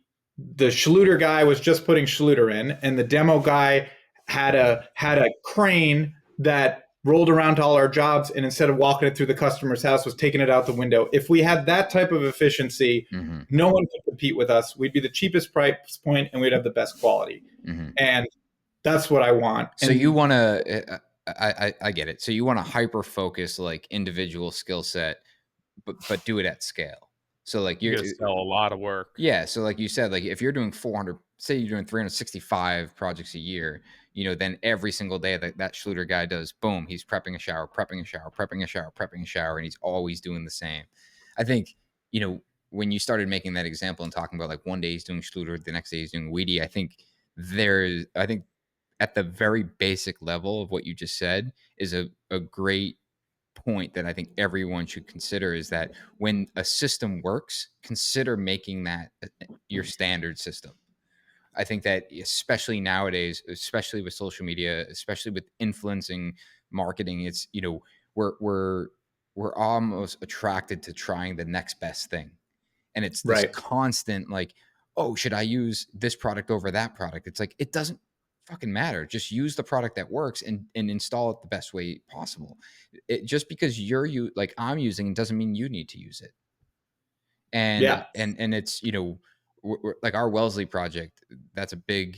Schluter guy was just putting Schluter in, and the demo guy had a crane that rolled around to all our jobs, and instead of walking it through the customer's house, was taking it out the window. If we had that type of efficiency, no one could compete with us. We'd be the cheapest price point, and we'd have the best quality. And that's what I want. So you want to, I get it. So you want to hyper focus like individual skill set, but do it at scale. So like you're gonna sell a lot of work. Yeah. So like you said, like if you're doing 400, say you're doing 365 projects a year, you know, then every single day that Schluter guy does, boom, he's prepping a shower, prepping a shower, prepping a shower, prepping a shower, and he's always doing the same. I think, you know, when you started making that example and talking about like one day he's doing Schluter, the next day he's doing Weedy, I think at the very basic level of what you just said is a great point that I think everyone should consider, is that when a system works, consider making that your standard system. I think that especially nowadays, especially with social media, especially with influencing marketing, it's, you know, we're almost attracted to trying the next best thing. And it's this constant like, oh, should I use this product over that product? It's like, it doesn't fucking matter. Just use the product that works and install it the best way possible. Just because like I'm using, doesn't mean you need to use it. And and it's, you know, we're, like our Wellesley project, it's a big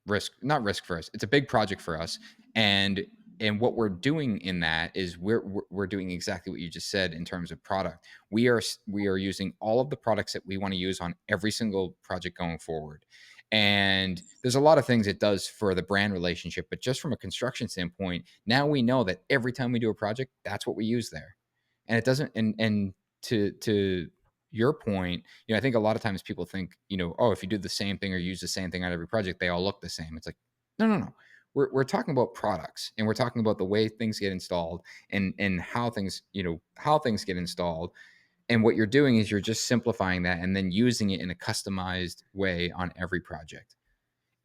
risk, not risk for us. It's a big project for us. And what we're doing in that is we're doing exactly what you just said in terms of product. We are using all of the products that we want to use on every single project going forward. And there's a lot of things it does for the brand relationship, but just from a construction standpoint, now we know that every time we do a project, that's what we use there. And it doesn't, and to your point, you know, I think a lot of times people think, you know, oh, if you do the same thing or use the same thing on every project, they all look the same. It's like, no. We're talking about products, and we're talking about the way things get installed and how things, you know, how things get installed. And what you're doing is you're just simplifying that and then using it in a customized way on every project.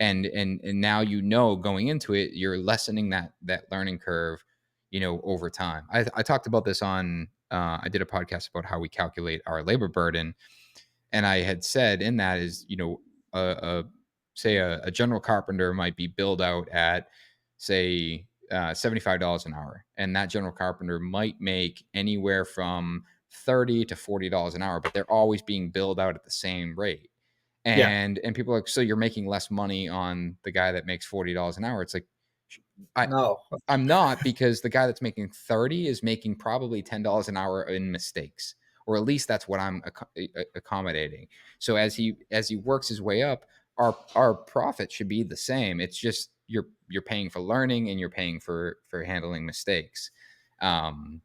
And now, you know, going into it, you're lessening that learning curve, you know, over time. I talked about this on I did a podcast about how we calculate our labor burden, and I had said in that is, you know, say a general carpenter might be billed out at, say, $75 an hour, and that general carpenter might make anywhere from $30 to $40 an hour, but they're always being billed out at the same rate. And people are like, so you're making less money on the guy that makes $40 an hour. It's like, no, I'm not, because the guy that's making 30 is making probably $10 an hour in mistakes, or at least that's what I'm accommodating. So as he works his way up, our profit should be the same. It's just you're paying for learning, and you're paying for handling mistakes. And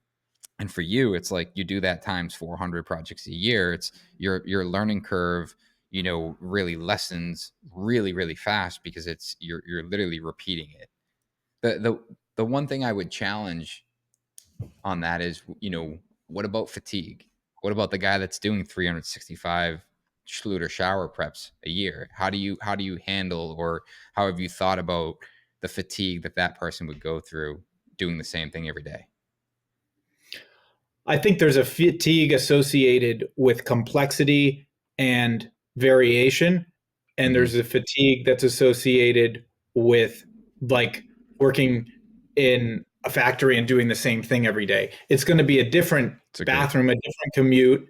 for you, it's like you do that times 400 projects a year. It's your learning curve, you know, really lessens really, really fast, because it's you're literally repeating it. The one thing I would challenge on that is, you know, what about fatigue? What about the guy that's doing 365 Schluter shower preps a year? How do you handle, or how have you thought about the fatigue that person would go through doing the same thing every day? I think there's a fatigue associated with complexity and variation, and there's a fatigue that's associated with like working in a factory and doing the same thing every day. It's going to be a different bathroom, a different commute,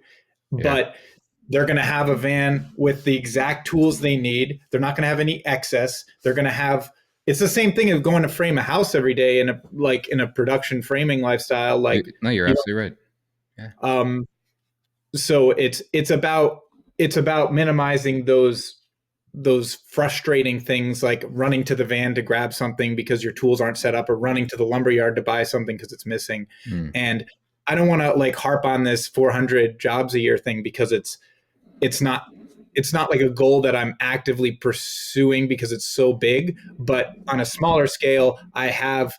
but they're going to have a van with the exact tools they need. They're not going to have any excess. They're going to have, it's the same thing as going to frame a house every day in a production framing lifestyle. Like, no, you're absolutely right. Yeah. So it's about minimizing those frustrating things, like running to the van to grab something because your tools aren't set up, or running to the lumberyard to buy something because it's missing. And I don't want to like harp on this 400 jobs a year thing, because it's not like a goal that I'm actively pursuing because it's so big. But on a smaller scale, I have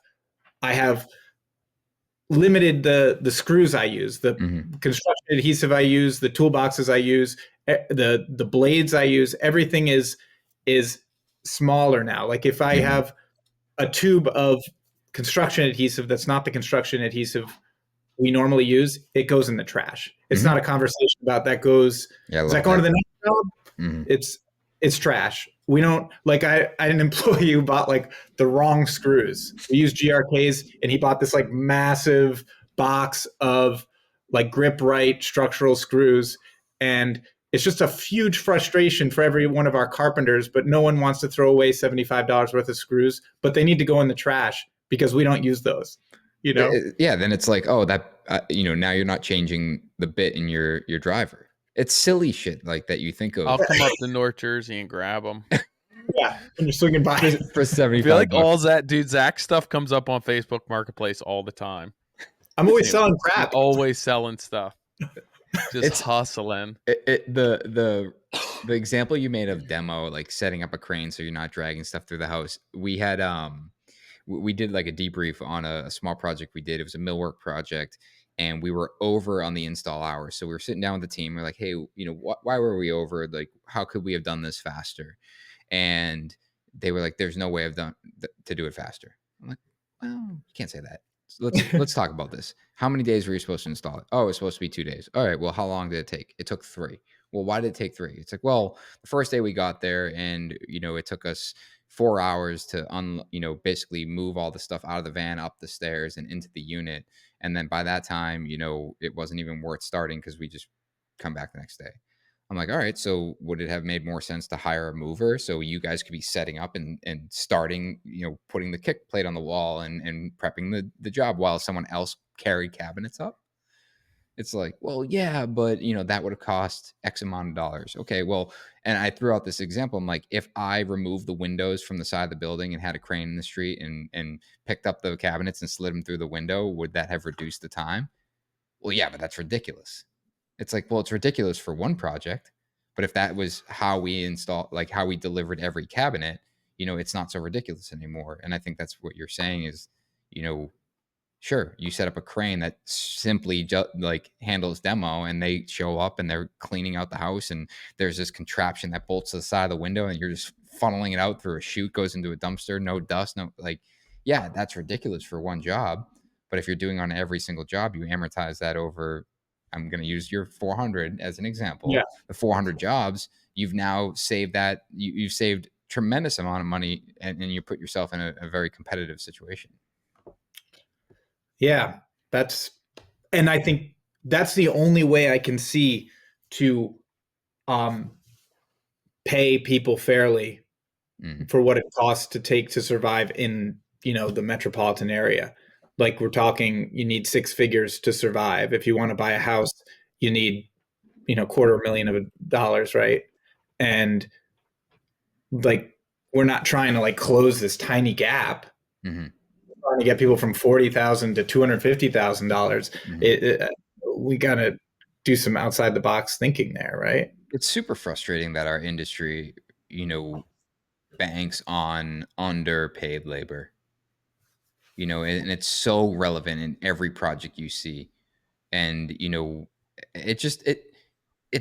limited the screws I use, the construction adhesive I use, the toolboxes I use, the blades I use. Everything is smaller now. Like if I have a tube of construction adhesive that's not the construction adhesive we normally use, it goes in the trash. It's not a conversation about that goes. Is that going to the next job? it's trash. We don't like I had an employee who bought like the wrong screws. We use GRKs and he bought this like massive box of like grip right structural screws. And it's just a huge frustration for every one of our carpenters, but no one wants to throw away $75 worth of screws, but they need to go in the trash because we don't use those, you know? Yeah, then it's like, oh, that now you're not changing the bit in your driver. It's silly shit like that you think of. I'll come up to North Jersey and grab them. Yeah, when you're swinging by. For 75 I feel like bucks. all that, dude, Zach's stuff comes up on Facebook Marketplace all the time. I'm always selling crap. He's always selling stuff. Just hustling. The example you made of demo, like setting up a crane so you're not dragging stuff through the house. We had we did like a debrief on a small project we did. It was a millwork project, and we were over on the install hours. So we were sitting down with the team. We're like, hey, why were we over? Like, how could we have done this faster? And they were like, there's no way I've done to do it faster. I'm like, well, you can't say that. So let's talk about this. How many days were you supposed to install it? Oh, it's supposed to be 2 days. All right. Well, how long did it take? It took 3. Well, why did it take 3? It's like, well, the first day we got there, and it took us 4 hours to basically move all the stuff out of the van, up the stairs, and into the unit. And then by that time, it wasn't even worth starting because we just come back the next day. I'm like, all right, so would it have made more sense to hire a mover so you guys could be setting up and starting, putting the kick plate on the wall and prepping the job while someone else carried cabinets up? It's like, well, yeah, but that would have cost X amount of dollars. Okay, well, and I threw out this example. I'm like, if I removed the windows from the side of the building and had a crane in the street and picked up the cabinets and slid them through the window, would that have reduced the time? Well, yeah, but that's ridiculous. It's like, well, it's ridiculous for one project, but if that was how we install, like how we delivered every cabinet, it's not so ridiculous anymore. And I think that's what you're saying is, sure, you set up a crane that simply like handles demo, and they show up and they're cleaning out the house, and there's this contraption that bolts to the side of the window, and you're just funneling it out through a chute, goes into a dumpster, no dust, no, like, yeah, that's ridiculous for one job. But if you're doing on every single job, you amortize that over, I'm going to use your 400 as an example. Yeah. The 400 jobs, you've now saved that, you've saved tremendous amount of money, and you put yourself in a very competitive situation. Yeah, and I think that's the only way I can see to pay people fairly for what it costs to survive in, the metropolitan area. Like we're talking, you need 6 figures to survive. If you want to buy a house, you need, $250,000, right? And like, we're not trying to like close this tiny gap. Mm-hmm. Trying to get people from $40,000 to $250,000. We got to do some outside the box thinking there, right? It's super frustrating that our industry, banks on underpaid labor, and it's so relevant in every project you see. And, it's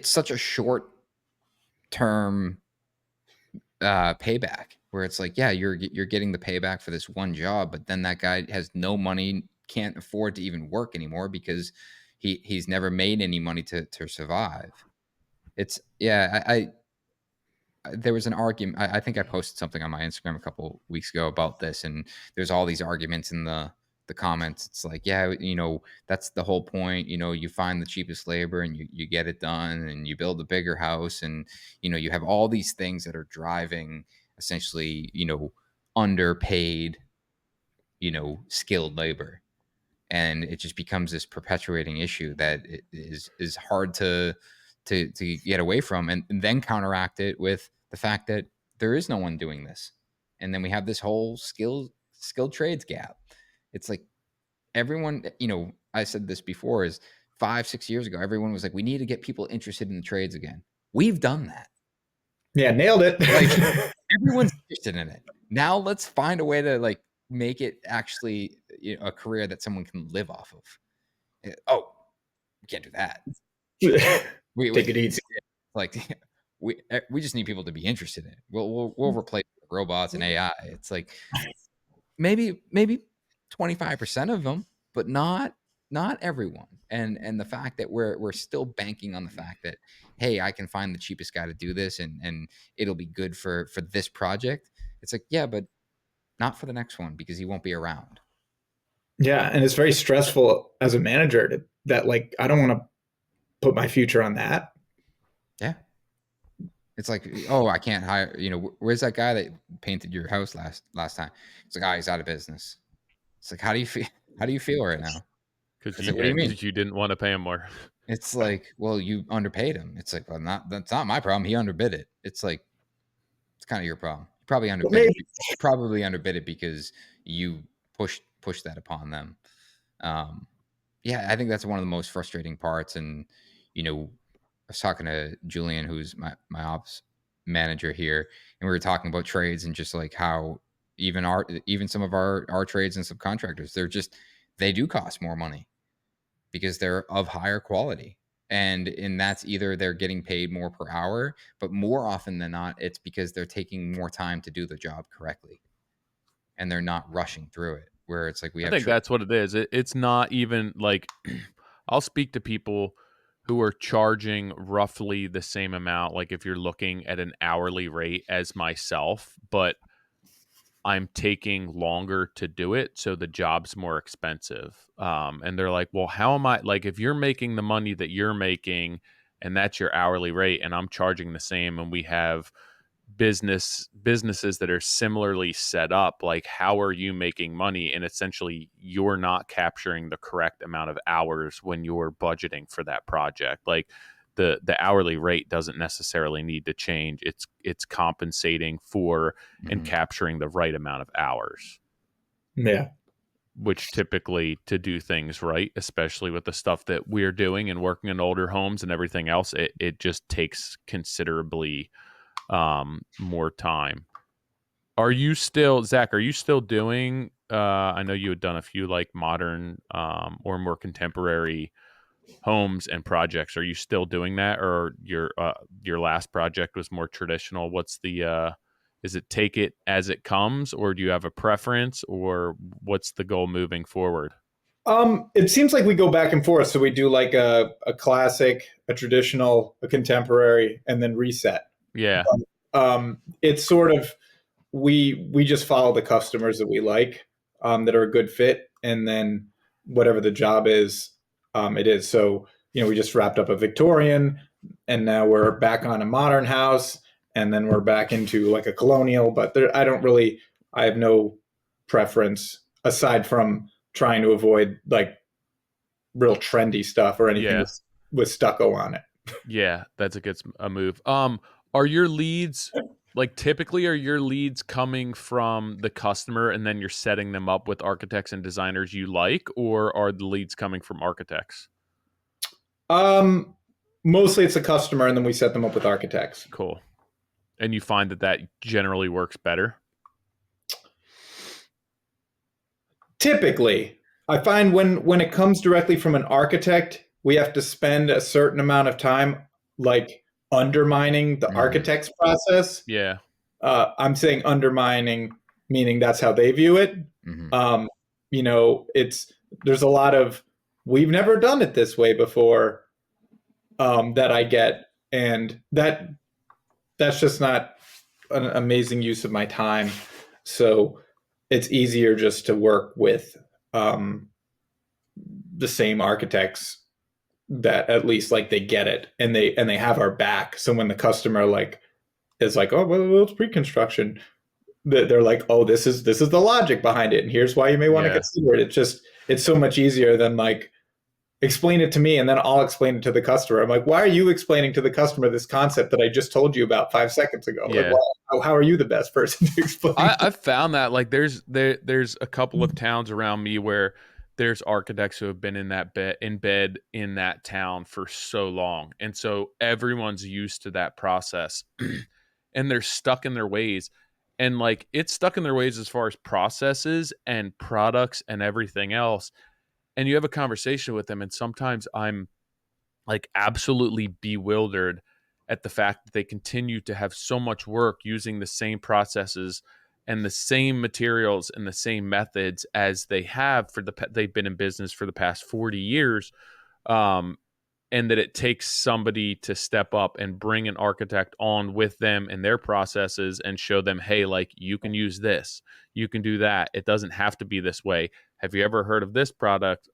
such a short term payback where it's like, yeah, you're getting the payback for this one job, but then that guy has no money, can't afford to even work anymore because he's never made any money to survive. It's, yeah, I there was an argument. I think I posted something on my Instagram a couple weeks ago about this, and there's all these arguments in the comments. It's like, yeah, that's the whole point. You find the cheapest labor and you get it done, and you build a bigger house, and you have all these things that are driving essentially, underpaid, skilled labor, and it just becomes this perpetuating issue that is hard to get away from, and then counteract it with the fact that there is no one doing this, and then we have this whole skilled trades gap. It's like everyone, I said this before, is 5-6 years ago everyone was like, we need to get people interested in the trades again. We've done that. Yeah, nailed it. Like, everyone's interested in it now. Let's find a way to like make it actually a career that someone can live off of. Oh, we can't do that. we take it easy. Like, we just need people to be interested in it. We'll replace robots and AI. It's like maybe 25% of them, but not everyone. And the fact that we're still banking on the fact that, hey, I can find the cheapest guy to do this, and it'll be good for this project. It's like, yeah, but not for the next one, because he won't be around. Yeah, and it's very stressful as a manager that like I don't want to put my future on that. Yeah. It's like, oh, I can't hire, where's that guy that painted your house last time? It's like, oh, he's out of business. It's like, how do you feel? How do you feel right now? Because It's like, what do you mean? you didn't want to pay him more. It's like, well, you underpaid him. It's like, well, that's not my problem. He underbid it. It's like, it's kind of your problem. You probably underbid it. Probably underbid it because you pushed that upon them. Yeah, I think that's one of the most frustrating parts. And I was talking to Julian, who's my ops manager here, and we were talking about trades and just like how even some of our trades and subcontractors, they do cost more money because they're of higher quality. And that's either they're getting paid more per hour, but more often than not, it's because they're taking more time to do the job correctly and they're not rushing through it. Where it's like I think that's what it is. It's not even like I'll speak to people who are charging roughly the same amount, like if you're looking at an hourly rate as myself, but I'm taking longer to do it, so the job's more expensive. And they're like, well, how am I, like, if you're making the money that you're making and that's your hourly rate and I'm charging the same and we have businesses that are similarly set up, like how are you making money? And essentially you're not capturing the correct amount of hours when you're budgeting for that project. Like the hourly rate doesn't necessarily need to change. It's compensating for and capturing the right amount of hours. Yeah. Which typically, to do things right, especially with the stuff that we're doing and working in older homes and everything else, it just takes considerably more time. Are you still, Zach, are you still doing, I know you had done a few like modern or more contemporary homes and projects. Are you still doing that, or your last project was more traditional? What's the is it take it as it comes, or do you have a preference, or what's the goal moving forward? It seems like we go back and forth. So we do like a classic, a traditional, a contemporary, and then reset. Yeah. It's sort of we just follow the customers that we like, that are a good fit, and then whatever the job is, it is. So we just wrapped up a Victorian, and now we're back on a modern house, and then we're back into like a colonial. But I have no preference aside from trying to avoid like real trendy stuff or anything Yeah. with stucco on it. Yeah, that's a move. Are your leads, like, typically are your leads coming from the customer and then you're setting them up with architects and designers you like, or are the leads coming from architects? Mostly it's a customer, and then we set them up with architects. Cool. And you find that generally works better? Typically, I find when it comes directly from an architect, we have to spend a certain amount of time like undermining the architect's process. Yeah. I'm saying undermining, meaning that's how they view it. There's a lot of we've never done it this way before, that I get, and that's just not an amazing use of my time. So it's easier just to work with the same architects that at least like they get it, and they have our back. So when the customer like is like, oh well, it's pre-construction, they're like, oh, this is the logic behind it, and here's why you may want to consider it. It's so much easier than like explain it to me and then I'll explain it to the customer. I'm like, why are you explaining to the customer this concept that I just told you about 5 seconds ago? Yeah. Like, how are you the best person to explain? I've found that like there's a couple of towns around me where there's architects who have been in bed in that town for so long, and so everyone's used to that process, and they're stuck in their ways, and like it's stuck in their ways as far as processes and products and everything else. And you have a conversation with them, and sometimes I'm like absolutely bewildered at the fact that they continue to have so much work using the same processes and the same materials and the same methods as they have they've been in business for the past 40 years. and that it takes somebody to step up and bring an architect on with them and their processes and show them, hey, like, you can use this, you can do that, it doesn't have to be this way. Have you ever heard of this product?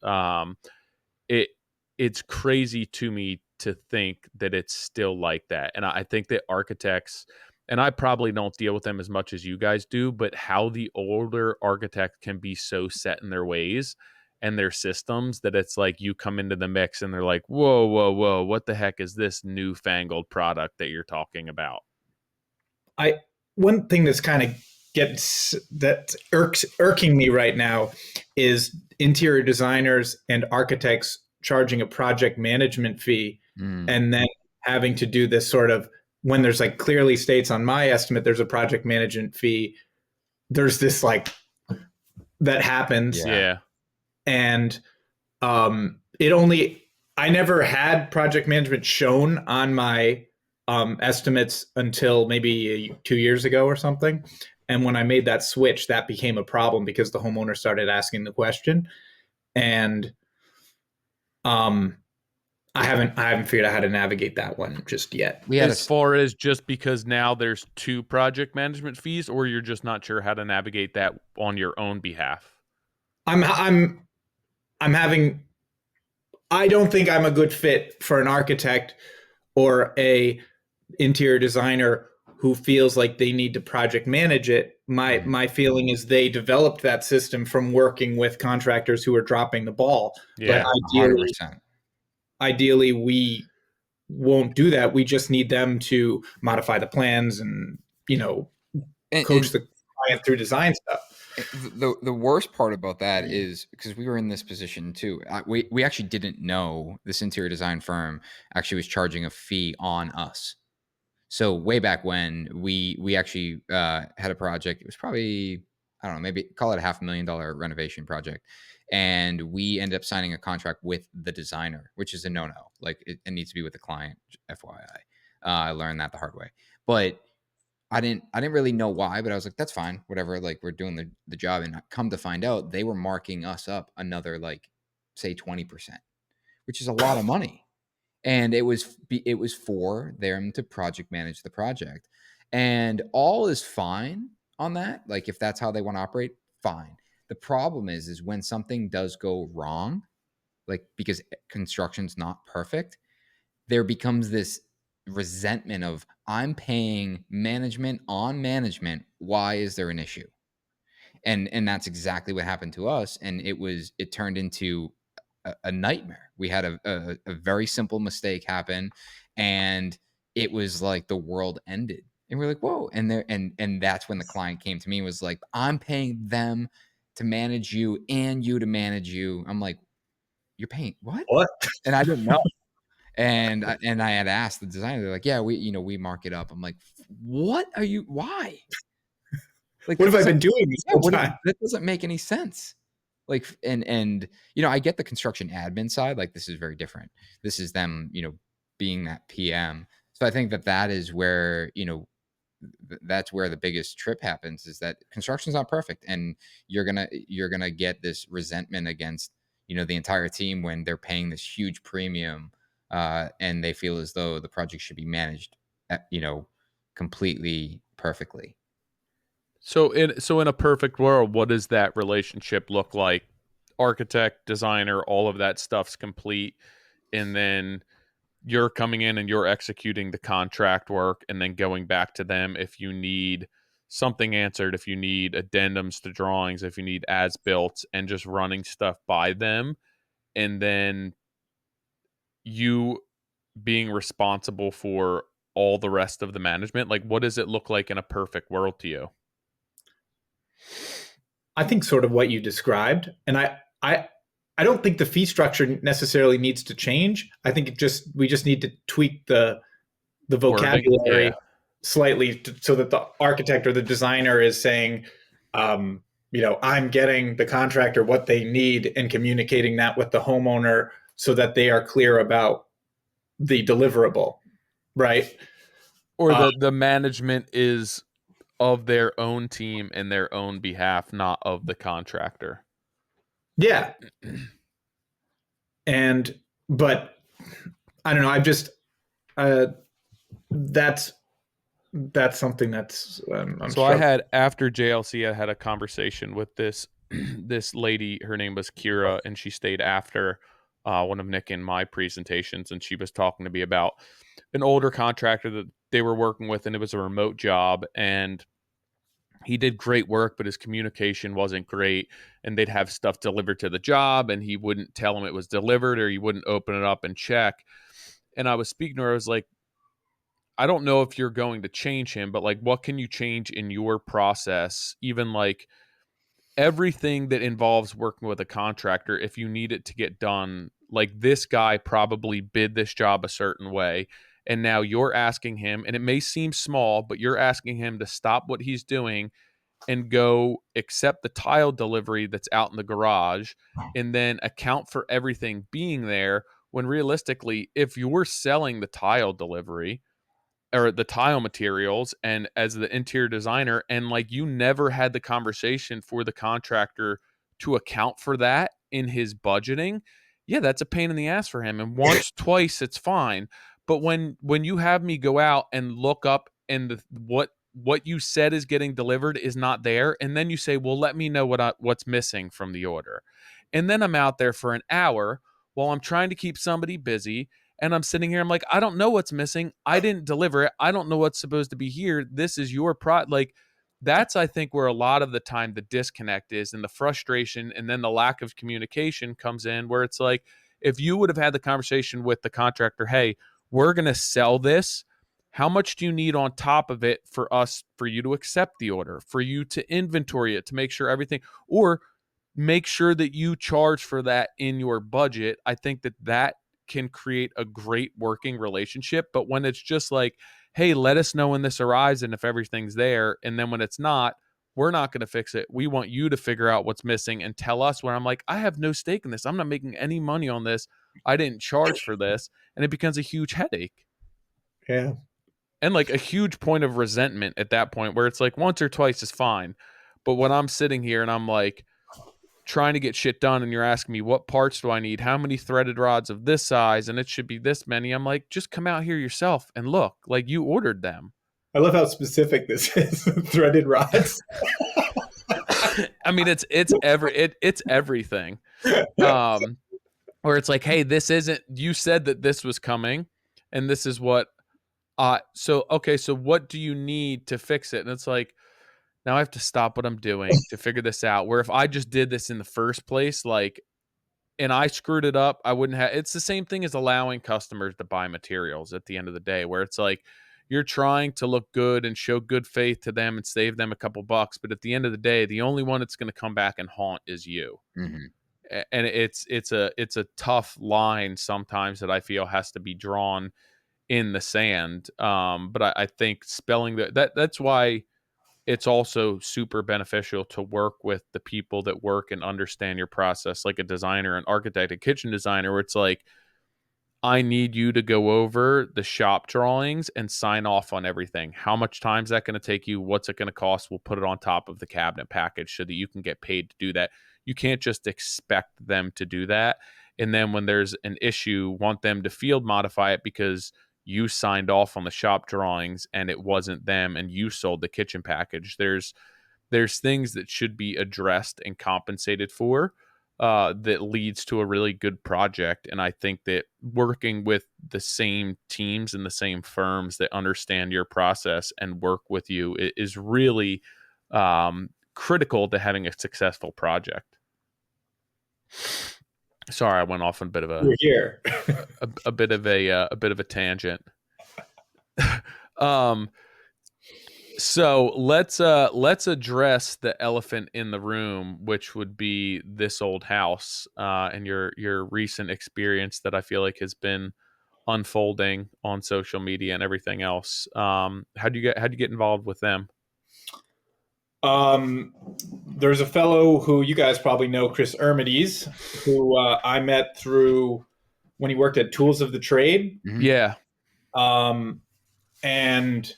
It's crazy to me to think that it's still like that. And I think that architects, and I probably don't deal with them as much as you guys do, but how the older architect can be so set in their ways and their systems that it's like you come into the mix and they're like, whoa, whoa, whoa, what the heck is this newfangled product that you're talking about? One thing that's kind of irking me right now is interior designers and architects charging a project management fee and then having to do this sort of, when there's like clearly states on my estimate there's a project management fee, there's this like that happens. Yeah. And I never had project management shown on my estimates until maybe 2 years ago or something. And when I made that switch, that became a problem because the homeowner started asking the question. And I haven't figured out how to navigate that one just yet. As far as just because now there's 2 project management fees, or you're just not sure how to navigate that on your own behalf? I don't think I'm a good fit for an architect or a interior designer who feels like they need to project manage it. My feeling is they developed that system from working with contractors who are dropping the ball. Yeah, but 100%. Ideally, we won't do that. We just need them to modify the plans and, coach the client through design stuff. The worst part about that is because we were in this position too. We actually didn't know this interior design firm actually was charging a fee on us. So way back when we actually had a project, it was probably, I don't know, maybe call it $500,000 renovation project. And we ended up signing a contract with the designer, which is a no-no. Like it needs to be with the client, FYI. I learned that the hard way. But I didn't really know why, but I was like, that's fine, whatever. Like we're doing the job. And come to find out, they were marking us up another, like, say 20%, which is a lot of money. And it was for them to project manage the project. And all is fine on that. Like if that's how they want to operate, fine. The problem is when something does go wrong, like because construction's not perfect, there becomes this resentment of, I'm paying management on management. Why is there an issue? And that's exactly what happened to us. And it turned into a nightmare. We had a very simple mistake happen, and it was like the world ended. And we're like, whoa. And that's when the client came to me and was like, I'm paying them to manage you and you to manage you. I'm like, you're paying what? And I didn't know. And I had asked the designer, they're like, yeah, we mark it up. I'm like, what are you, why? Like, what have I been doing this whole time? That doesn't make any sense. Like, and I get the construction admin side. Like, this is very different. This is them, being that PM. So I think that is where, that's where the biggest trip happens, is that construction's not perfect. And you're gonna get this resentment against, the entire team when they're paying this huge premium, and they feel as though the project should be managed, completely perfectly. So in a perfect world, what does that relationship look like? Architect, designer, all of that stuff's complete, and then you're coming in and you're executing the contract work and then going back to them if you need something answered, if you need addendums to drawings, if you need as built, and just running stuff by them, and then you being responsible for all the rest of the management. Like, what does it look like in a perfect world to you? I think sort of what you described. And I don't think the fee structure necessarily needs to change. I think we just need to tweak the vocabulary slightly so that the architect or the designer is saying, I'm getting the contractor what they need and communicating that with the homeowner so that they are clear about the deliverable, right? Or the management is of their own team and their own behalf, not of the contractor. Yeah. But I don't know. I've just that's something that's I'm So I struggling. had, after JLC, I had a conversation with this this lady. Her name was Kira, and she stayed after one of Nick and my presentations, and she was talking to me about an older contractor that they were working with, and it was a remote job, and he did great work, but his communication wasn't great, and they'd have stuff delivered to the job, and he wouldn't tell them it was delivered, or he wouldn't open it up and check. And I was speaking to her, I was like, I don't know if you're going to change him, but like, what can you change in your process? Even like everything that involves working with a contractor, if you need it to get done, like this guy probably bid this job a certain way. And now you're asking him, and it may seem small, but you're asking him to stop what he's doing and go accept the tile delivery that's out in the garage and then account for everything being there. When realistically, if you're selling the tile delivery, or the tile materials, and as the interior designer, and like you never had the conversation for the contractor to account for that in his budgeting, yeah, that's a pain in the ass for him. And once, twice, it's fine. But when you have me go out and look up, and what you said is getting delivered is not there, and then you say, well, let me know what's missing from the order, and then I'm out there for an hour while I'm trying to keep somebody busy, and I'm sitting here, I'm like, I don't know what's missing. I didn't deliver it. I don't know what's supposed to be here. This is your like, that's, I think, where a lot of the time the disconnect is, and the frustration, and then the lack of communication comes in, where it's like, if you would have had the conversation with the contractor, hey, we're going to sell this. How much do you need on top of it for you to accept the order, for you to inventory it, to make sure everything, or make sure that you charge for that in your budget? I think that can create a great working relationship. But when it's just like, hey, let us know when this arrives and if everything's there, and then when it's not, we're not going to fix it. We want you to figure out what's missing and tell us. Where I'm like, I have no stake in this. I'm not making any money on this. I didn't charge for this. And it becomes a huge headache. Yeah. And like a huge point of resentment at that point, where it's like once or twice is fine. But when I'm sitting here and I'm like, trying to get shit done, and you're asking me, what parts do I need? How many threaded rods of this size? And it should be this many. I'm like, just come out here yourself and look, like you ordered them. I love how specific this is. Threaded rods. I mean, it's everything. Where it's like, hey, this isn't, you said that this was coming, and this is what, so what do you need to fix it? And it's like, now I have to stop what I'm doing to figure this out. Where if I just did this in the first place, like, and I screwed it up, I wouldn't have. It's the same thing as allowing customers to buy materials at the end of the day, where it's like you're trying to look good and show good faith to them and save them a couple bucks, but at the end of the day, the only one that's going to come back and haunt is you. Mm-hmm. And it's a tough line sometimes that I feel has to be drawn in the sand. But I think spelling that's why it's also super beneficial to work with the people that work and understand your process, like a designer, an architect, a kitchen designer, where it's like, I need you to go over the shop drawings and sign off on everything. How much time is that going to take you? What's it going to cost? We'll put it on top of the cabinet package so that you can get paid to do that. You can't just expect them to do that. And then when there's an issue, want them to field modify it because you signed off on the shop drawings and it wasn't them, and you sold the kitchen package. There's things that should be addressed and compensated for, that leads to a really good project. And I think that working with the same teams and the same firms that understand your process and work with you is really critical to having a successful project. Sorry, I went off on a bit of We're here. a bit of a tangent. So let's address the elephant in the room, which would be this old house, and your recent experience that I feel like has been unfolding on social media and everything else. How'd you get involved with them? There's a fellow who you guys probably know, Chris Ermides, who I met through when he worked at Tools of the Trade. Mm-hmm. Yeah. And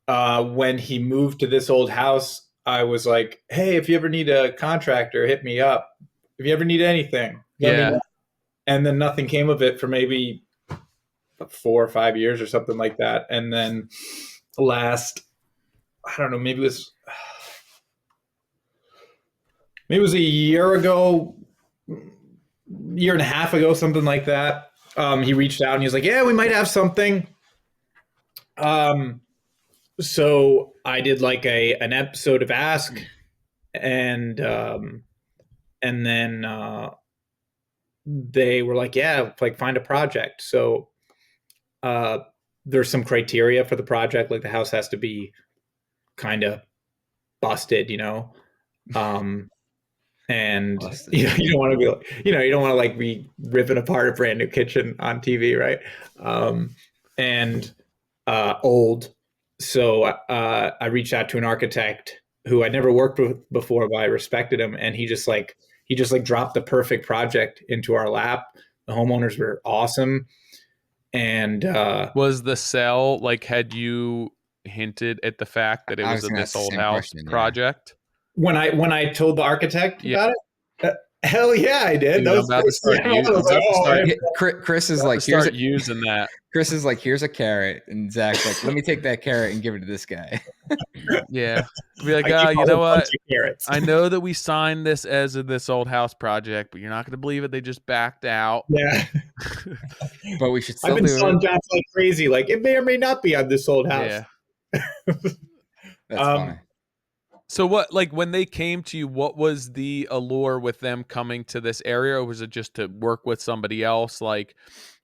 when he moved to this old house, I was like, hey, if you ever need a contractor, hit me up. If you ever need anything, let me know. And then nothing came of it for maybe 4 or 5 years or something like that. And then last, I don't know, maybe it was a year ago, year and a half ago, something like that. He reached out and he was like, yeah, we might have something. So I did like an episode of Ask, and then they were like, yeah, like find a project. So there's some criteria for the project, like the house has to be kind of busted, and Busted. you don't want to be like, you don't want to like be ripping apart a brand new kitchen on TV, right? And old. So I reached out to an architect who I'd never worked with before, but I respected him, and he just dropped the perfect project into our lap. The homeowners were awesome, and was the sell like, had you hinted at the fact that it was a This Old House project? When I told the architect about it, hell yeah, I did. Dude, I'm about to start Chris is like, start using that. Chris is like, here's a carrot, and Zach's like, let me take that carrot and give it to this guy. Yeah, be like, you know what? I know that we signed this as a This Old House project, but you're not going to believe it. They just backed out. Yeah, but we should still I've been selling jobs like crazy. Like it may or may not be on This Old House. Yeah, that's funny. So what, like when they came to you, what was the allure with them coming to this area? Or was it just to work with somebody else? Like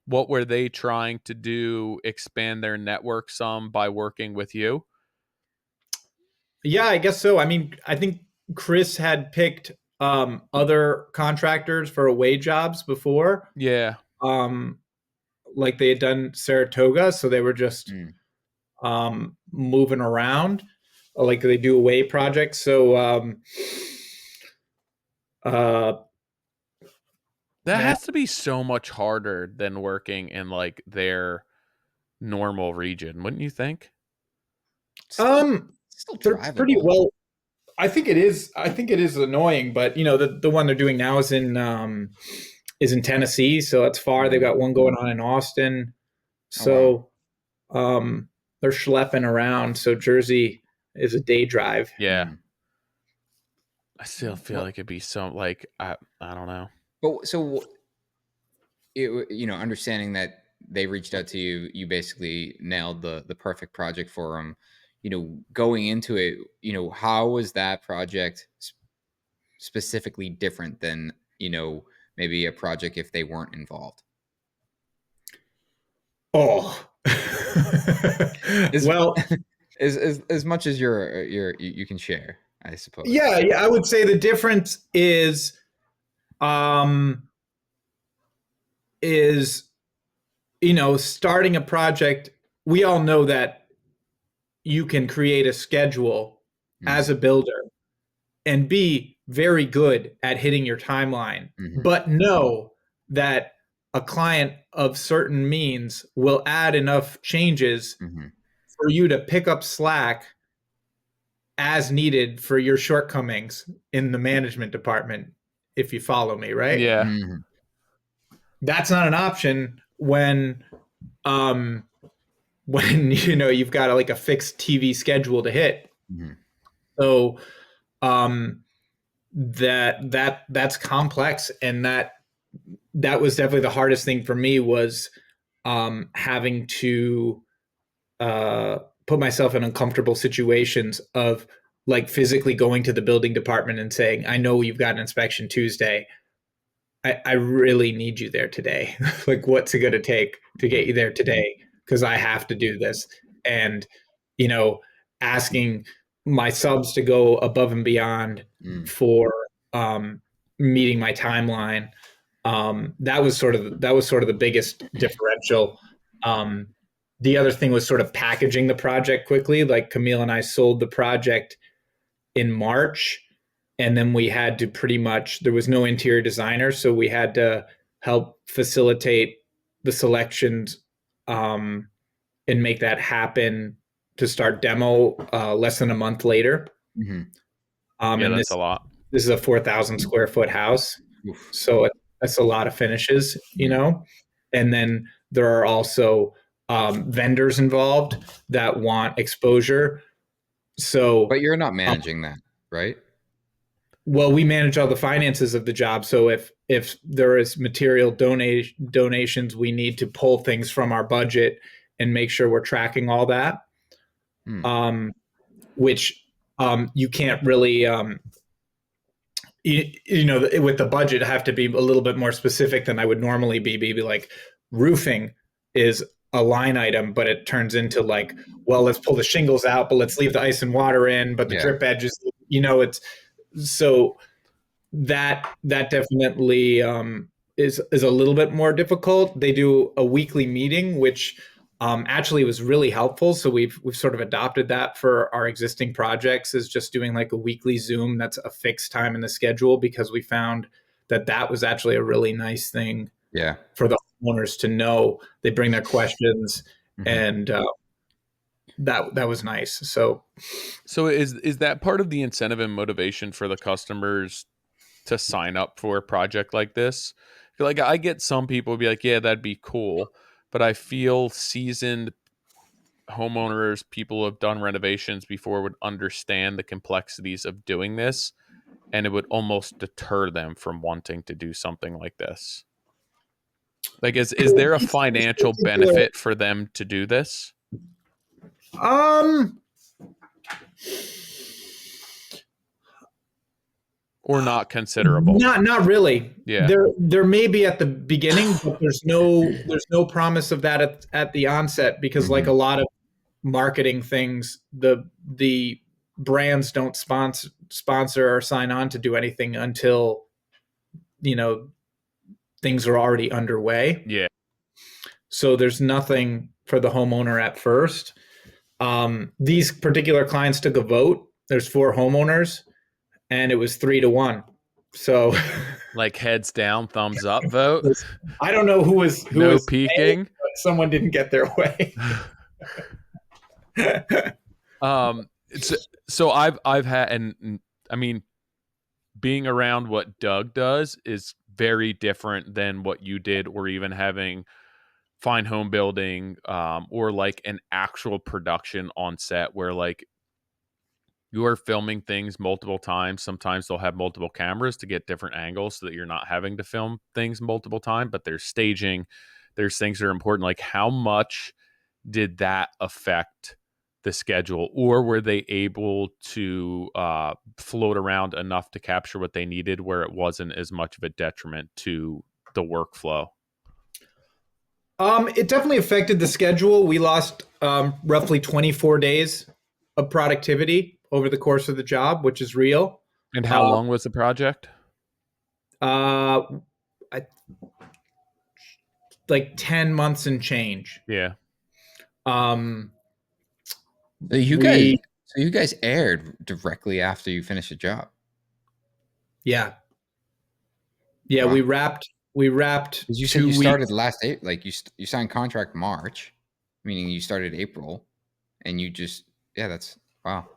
what were they trying to do, expand their network some by working with you? Yeah, I guess so. I mean, I think Chris had picked other contractors for away jobs before. Yeah. Like they had done Saratoga, so they were just moving around. Like they do away projects. So that has to be so much harder than working in like their normal region, wouldn't you think? Still pretty well. I think it is annoying, but the one they're doing now is in Tennessee, so it's far. They've got one going on in Austin. So they're schlepping around. So Jersey is a day drive. Yeah. I still feel like it'd be so like I don't know. But so understanding that they reached out to you, you basically nailed the perfect project for them. Going into it, how was that project specifically different than maybe a project if they weren't involved? Oh, well, as much as you can share, I suppose. Yeah, I would say the difference is starting a project. We all know that you can create a schedule as a builder and be very good at hitting your timeline, but know that a client of certain means will add enough changes for you to pick up slack as needed for your shortcomings in the management department, if you follow me, right? Yeah. That's not an option when you've got like a fixed TV schedule to hit. So that's complex, and that was definitely the hardest thing for me was having to put myself in uncomfortable situations of like physically going to the building department and saying, I know you've got an inspection Tuesday. I really need you there today. Like, what's it going to take to get you there today? Because I have to do this. And, asking my subs to go above and beyond for meeting my timeline. That was sort of the biggest differential. The other thing was sort of packaging the project quickly. Like Camille and I sold the project in March, and then we had to there was no interior designer, so we had to help facilitate the selections and make that happen to start demo less than a month later. And that's a lot. This is a 4,000 square foot house. So that's a lot of finishes, and then there are also vendors involved that want exposure. So, but you're not managing that, right? well, we manage all the finances of the job. So if there is material donations, we need to pull things from our budget and make sure we're tracking all that. Which you can't really, with the budget, have to be a little bit more specific than I would normally be. Maybe like roofing is a line item, but it turns into like, well, let's pull the shingles out, but let's leave the ice and water in, but the drip edges, it's so that definitely is a little bit more difficult. They do a weekly meeting, which actually was really helpful. So we've sort of adopted that for our existing projects, is just doing like a weekly Zoom that's a fixed time in the schedule, because we found that was actually a really nice thing for the homeowners to know. They bring their questions, and that was nice. So is that part of the incentive and motivation for the customers to sign up for a project like this? Like, I get some people be like, yeah, that'd be cool, but I feel seasoned homeowners, people who have done renovations before, would understand the complexities of doing this, and it would almost deter them from wanting to do something like this. Like, is there a financial benefit for them to do this? Or not considerable? Not really. Yeah. There may be at the beginning, but there's no promise of that at the onset, because like a lot of marketing things, the brands don't sponsor or sign on to do anything until things are already underway. Yeah. So there's nothing for the homeowner at first. These particular clients took a vote. There's 4 homeowners, and it was 3-1. So, like, heads down, thumbs up vote. I don't know who was peeking. but someone didn't get their way. So I've had, and I mean, being around what Doug does is very different than what you did, or even having fine home building, or like an actual production on set where like you are filming things multiple times. Sometimes they'll have multiple cameras to get different angles so that you're not having to film things multiple times, but there's staging, there's things that are important. Like, how much did that affect the schedule, or were they able to float around enough to capture what they needed where it wasn't as much of a detriment to the workflow? It definitely affected the schedule. We lost roughly 24 days of productivity over the course of the job, which is real. And how long was the project? Like 10 months and change. Yeah. So you guys aired directly after you finished the job. Yeah. Yeah, wow. We wrapped. You said you started last April, like you signed contract March, meaning you started April, and you just that's wow.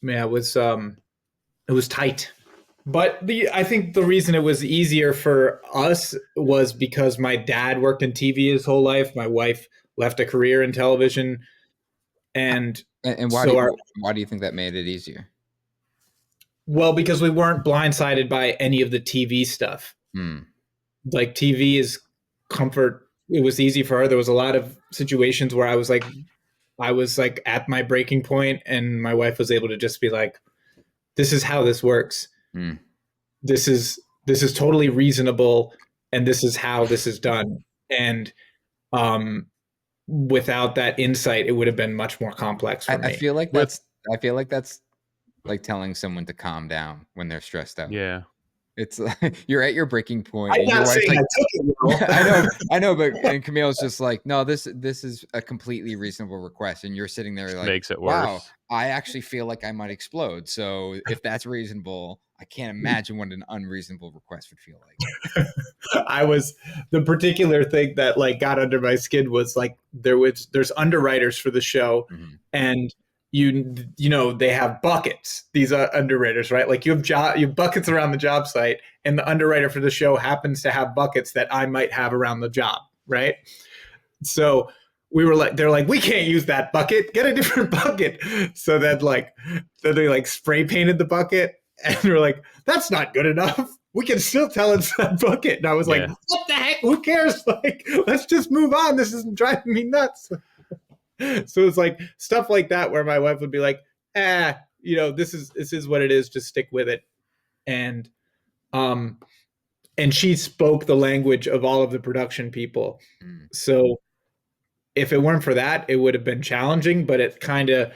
Yeah, it was tight. But I think the reason it was easier for us was because my dad worked in TV his whole life. My wife left a career in television, and why do you think that made it easier? Well, because we weren't blindsided by any of the TV stuff. Like, TV is comfort. It was easy for her. There was a lot of situations where I was like at my breaking point, and my wife was able to just be like, this is how this works. This is totally reasonable, and this is how this is done. And without that insight, it would have been much more complex for me. I feel like that's like telling someone to calm down when they're stressed out. Yeah. It's like you're at your breaking point. I'm not saying like, I took it. I know, but and Camille's just like, no, this is a completely reasonable request, and you're sitting there like, makes it worse. Wow, I actually feel like I might explode. So if that's reasonable, I can't imagine what an unreasonable request would feel like. The particular thing that like got under my skin was like there's underwriters for the show, and you know they have buckets. These are underwriters, right? Like you have buckets around the job site, and the underwriter for the show happens to have buckets that I might have around the job, right? So they're like, we can't use that bucket. Get a different bucket. So then they like spray painted the bucket, and they're like, that's not good enough. We can still tell it's that bucket. And I was like, what the heck? Who cares? Like, let's just move on. This isn't driving me nuts. So it's like stuff like that where my wife would be like, this is what it is. Just stick with it. And she spoke the language of all of the production people. So if it weren't for that, it would have been challenging, but it kind of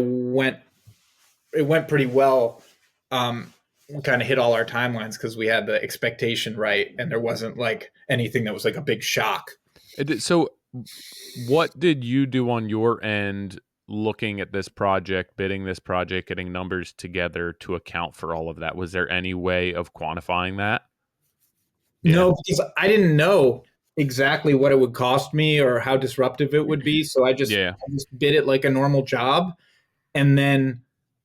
went pretty well. We kind of hit all our timelines because we had the expectation right, and there wasn't like anything that was like a big shock. So what did you do on your end looking at this project, bidding this project, getting numbers together to account for all of that? Was there any way of quantifying that? No, because I didn't know exactly what it would cost me or how disruptive it would be. So I just bid it like a normal job. And then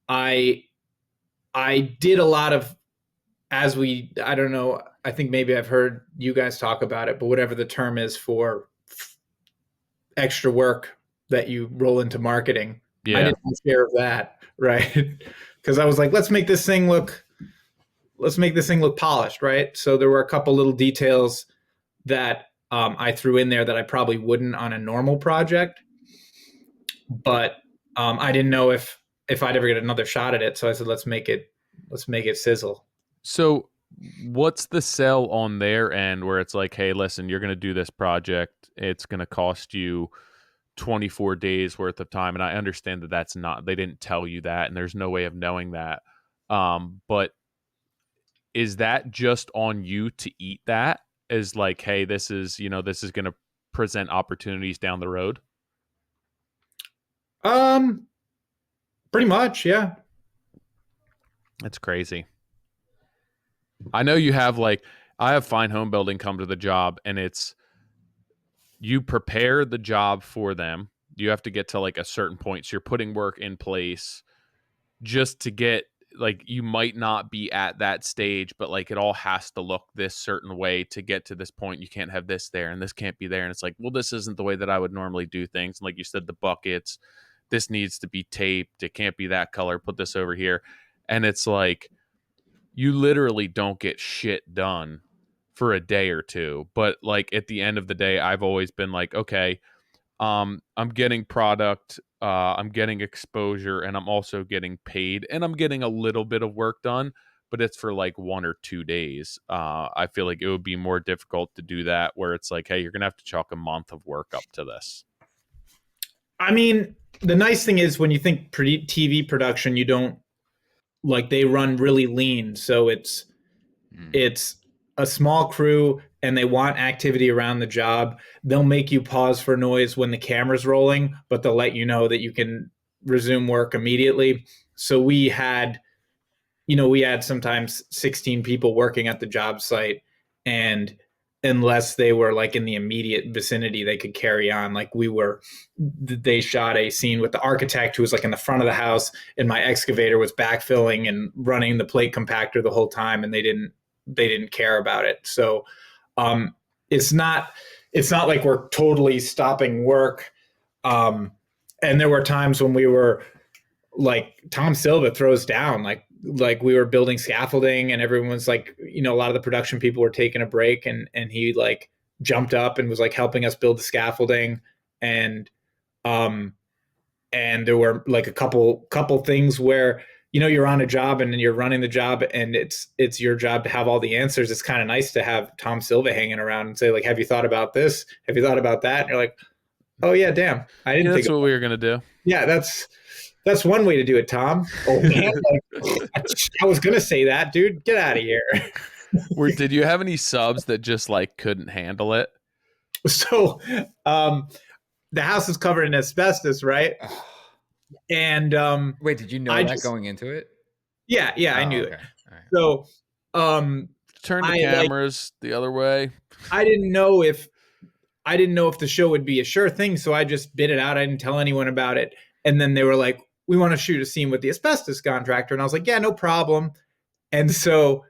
I did a lot of, I don't know, I think maybe I've heard you guys talk about it, but whatever the term is for extra work that you roll into marketing. I did my share of that, right? Because I was like, let's make this thing look polished, right? So there were a couple little details that I threw in there that I probably wouldn't on a normal project, but I didn't know if I'd ever get another shot at it. So I said, let's make it sizzle. So what's the sell on their end where it's like, hey, listen, you're going to do this project. It's going to cost you 24 days worth of time. And I understand that that's not, they didn't tell you that, and there's no way of knowing that. But is that just on you to eat that as like, hey, this is going to present opportunities down the road? Pretty much. Yeah. That's crazy. I know you have I have Fine Home Building come to the job, and it's, you prepare the job for them. You have to get to like a certain point. So you're putting work in place just to get, like, you might not be at that stage, but like it all has to look this certain way to get to this point. You can't have this there and this can't be there. And it's like, well, this isn't the way that I would normally do things. And like you said, the buckets, this needs to be taped. It can't be that color. Put this over here. And it's like, you literally don't get shit done for a day or two. But like at the end of the day, I've always been like, okay, I'm getting product, I'm getting exposure, and I'm also getting paid, and I'm getting a little bit of work done, but it's for like 1 or 2 days. I feel like it would be more difficult to do that where it's like, hey, you're going to have to chalk a month of work up to this. I mean, the nice thing is when you think TV production, you don't, like, they run really lean. So it's a small crew and they want activity around the job. They'll make you pause for noise when the camera's rolling, but they'll let you know that you can resume work immediately. So we had sometimes 16 people working at the job site, and unless they were like in the immediate vicinity, they could carry on. Like they shot a scene with the architect who was like in the front of the house, and my excavator was backfilling and running the plate compactor the whole time, and they didn't care about it. So it's not like we're totally stopping work. And there were times when we were like, Tom Silva throws down, like we were building scaffolding and everyone was like, a lot of the production people were taking a break, and he like jumped up and was like helping us build the scaffolding. And there were like a couple things where, you're on a job and you're running the job and it's your job to have all the answers. It's kind of nice to have Tom Silva hanging around and say like, have you thought about this? Have you thought about that? And you're like, oh yeah, damn. I didn't think that's what we were going to do. Yeah. That's one way to do it, Tom. Oh man. I was going to say that, dude, get out of here. Did you have any subs that just like couldn't handle it? So, the house is covered in asbestos, right? And wait, did you know that going into it? Yeah, I knew it. Right. So turn the cameras the other way. I didn't know if the show would be a sure thing, so I just bid it out. I didn't tell anyone about it. And then they were like, we want to shoot a scene with the asbestos contractor. And I was like, yeah, no problem. And so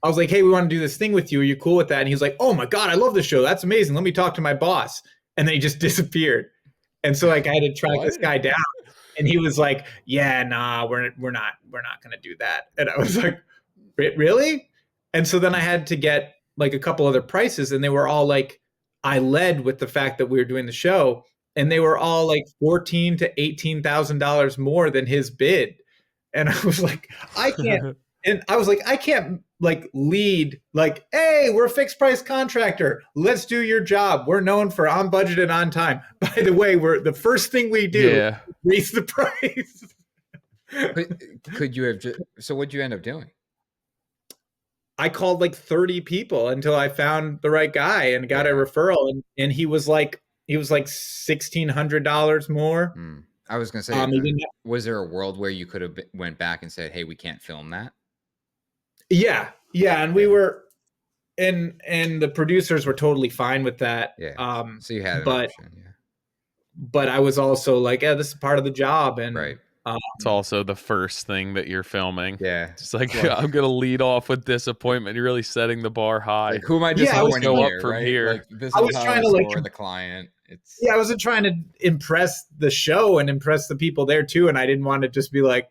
I was like, hey, we want to do this thing with you. Are you cool with that? And he was like, oh my God, I love the show. That's amazing. Let me talk to my boss. And then he just disappeared. And so like I had to track this guy down. And he was like, yeah, nah, we're not going to do that. And I was like, really? And so then I had to get like a couple other prices, and they were all like, I led with the fact that we were doing the show, and they were all like $14,000 to $18,000 more than his bid. And I was like, I can't. And I was like, I can't like lead like, hey, we're a fixed price contractor. Let's do your job. We're known for on budget and on time. By the way, we're the first thing we do raise the price. Could you have so what'd you end up doing? I called like 30 people until I found the right guy and got a referral, and he was like $1,600 more. I was gonna say, was there a world where you could have went back and said, hey, we can't film that? Yeah, and we were, and the producers were totally fine with that. Yeah. So you had an option, but I was also like, yeah, this is part of the job, and it's also the first thing that you're filming. Yeah, it's like I'm gonna lead off with disappointment. You're really setting the bar high. Like, who am I disappointing go here, up from here? Like, this I was trying to like the client. I wasn't trying to impress the show and impress the people there too, and I didn't want to just be like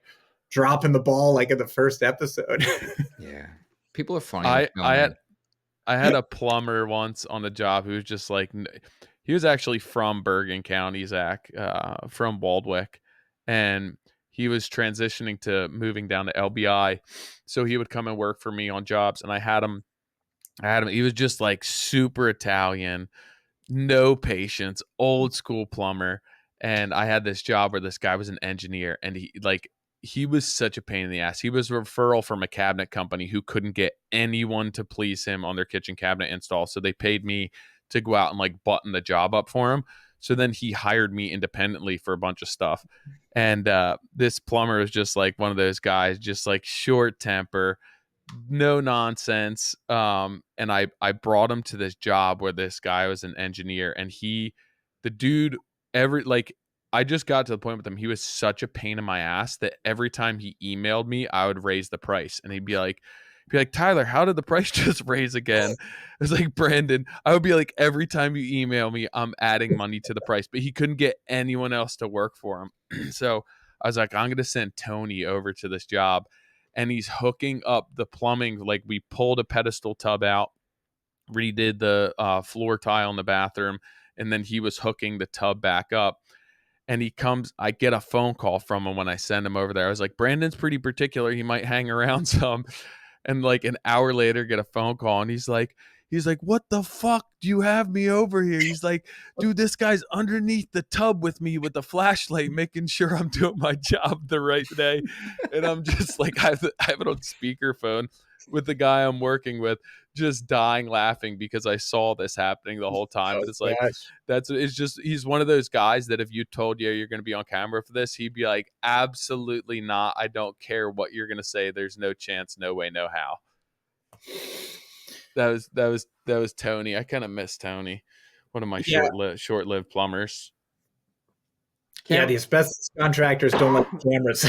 dropping the ball like in the first episode. Yeah, people are funny. I had a plumber once on the job who was just like, he was actually from Bergen County, Zach, from Waldwick, and he was transitioning to moving down to LBI, so he would come and work for me on jobs, and I had him. He was just like super Italian, no patience, old school plumber. And I had this job where this guy was an engineer, and he was such a pain in the ass. He was a referral from a cabinet company who couldn't get anyone to please him on their kitchen cabinet install. So they paid me to go out and like button the job up for him. So then he hired me independently for a bunch of stuff. And this plumber is just like one of those guys, just like short temper, no nonsense. And I brought him to this job where this guy was an engineer, and the dude, I just got to the point with him. He was such a pain in my ass that every time he emailed me, I would raise the price, and he'd be like, Tyler, how did the price just raise again? It was like, Brandon, I would be like, every time you email me, I'm adding money to the price, but he couldn't get anyone else to work for him. So I was like, I'm going to send Tony over to this job, and he's hooking up the plumbing. Like, we pulled a pedestal tub out, redid the floor tile in the bathroom, and then he was hooking the tub back up. And he comes, I get a phone call from him when I send him over there. I was like, Brandon's pretty particular. He might hang around some. And like an hour later, get a phone call, and he's like, what the fuck do you have me over here? He's like, dude, this guy's underneath the tub with me with a flashlight, making sure I'm doing my job the right day. And I'm just like, I have it on speakerphone with the guy I'm working with, just dying laughing because I saw this happening the whole time. But it's like, he's one of those guys that if you told you're going to be on camera for this, he'd be like, absolutely not. I don't care what you're going to say. There's no chance, no way, no how. That was Tony. I kind of miss Tony. One of my short-lived plumbers. Yeah, the asbestos contractors don't like cameras.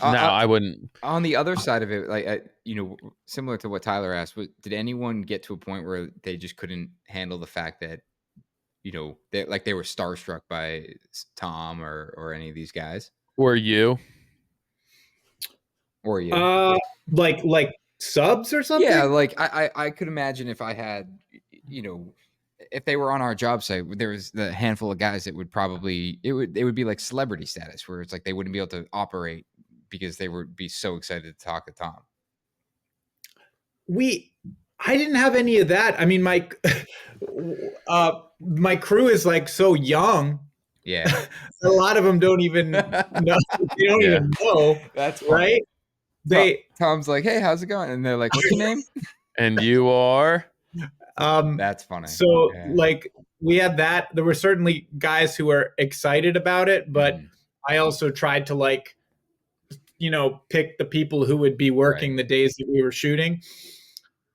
No, I wouldn't. On the other side of it, like similar to what Tyler asked, did anyone get to a point where they just couldn't handle the fact that they were starstruck by Tom or any of these guys? Or you? Like subs or something? Yeah, like I could imagine if I had, if they were on our job site, there was the handful of guys that would probably it would be like celebrity status, where it's like they wouldn't be able to operate because they would be so excited to talk to Tom. I didn't have any of that. I mean, my crew is like so young. Yeah, a lot of them don't even know. They don't even know. That's right. Tom's like, "Hey, how's it going?" And they're like, "What's your name?" And you are. That's funny. So like we had that. There were certainly guys who were excited about it, but I also tried to like, pick the people who would be working the days that we were shooting.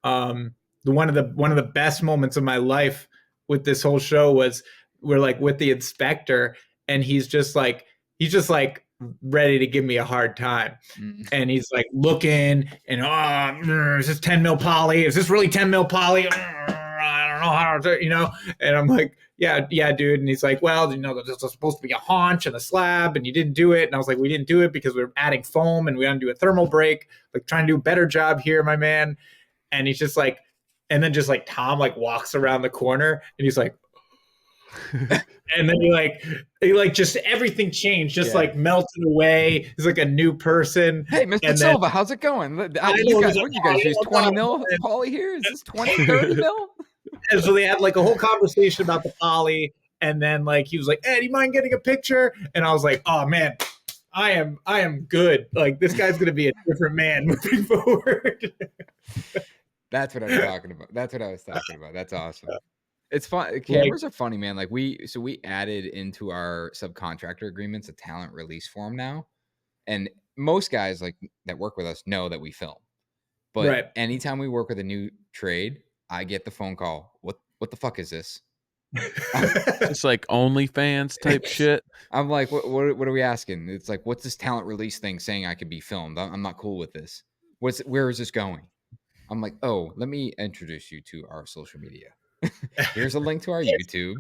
One of the best moments of my life with this whole show was we're like with the inspector, and he's just like ready to give me a hard time. Mm. And he's like looking and, is this 10 mil poly? Is this really 10 mil poly? I don't know how to, and I'm like, yeah, dude. And he's like, well, there's supposed to be a haunch and a slab and you didn't do it. And I was like, we didn't do it because we're adding foam and we want to do a thermal break, like trying to do a better job here, my man. And he's just like, and then just like Tom like walks around the corner and he's like, and then he just everything changed, just like melted away. He's like a new person. Hey, Mr. And Silva, how's it going? What you guys use 20 mil poly here? Is this 20, 30 mil? And so they had like a whole conversation about the poly. And then like he was like, hey, do you mind getting a picture? And I was like, oh man, I am good. Like this guy's gonna be a different man moving forward. That's what I was talking about. That's awesome. It's fun. Cameras are funny, man. Like we added into our subcontractor agreements a talent release form now. And most guys like that work with us know that we film. But anytime we work with a new trade, I get the phone call. What the fuck is this? It's like OnlyFans type shit. I'm like, what are we asking? It's like, what's this talent release thing saying I could be filmed? I'm not cool with this. Where is this going? I'm like, oh, let me introduce you to our social media. Here's a link to our YouTube.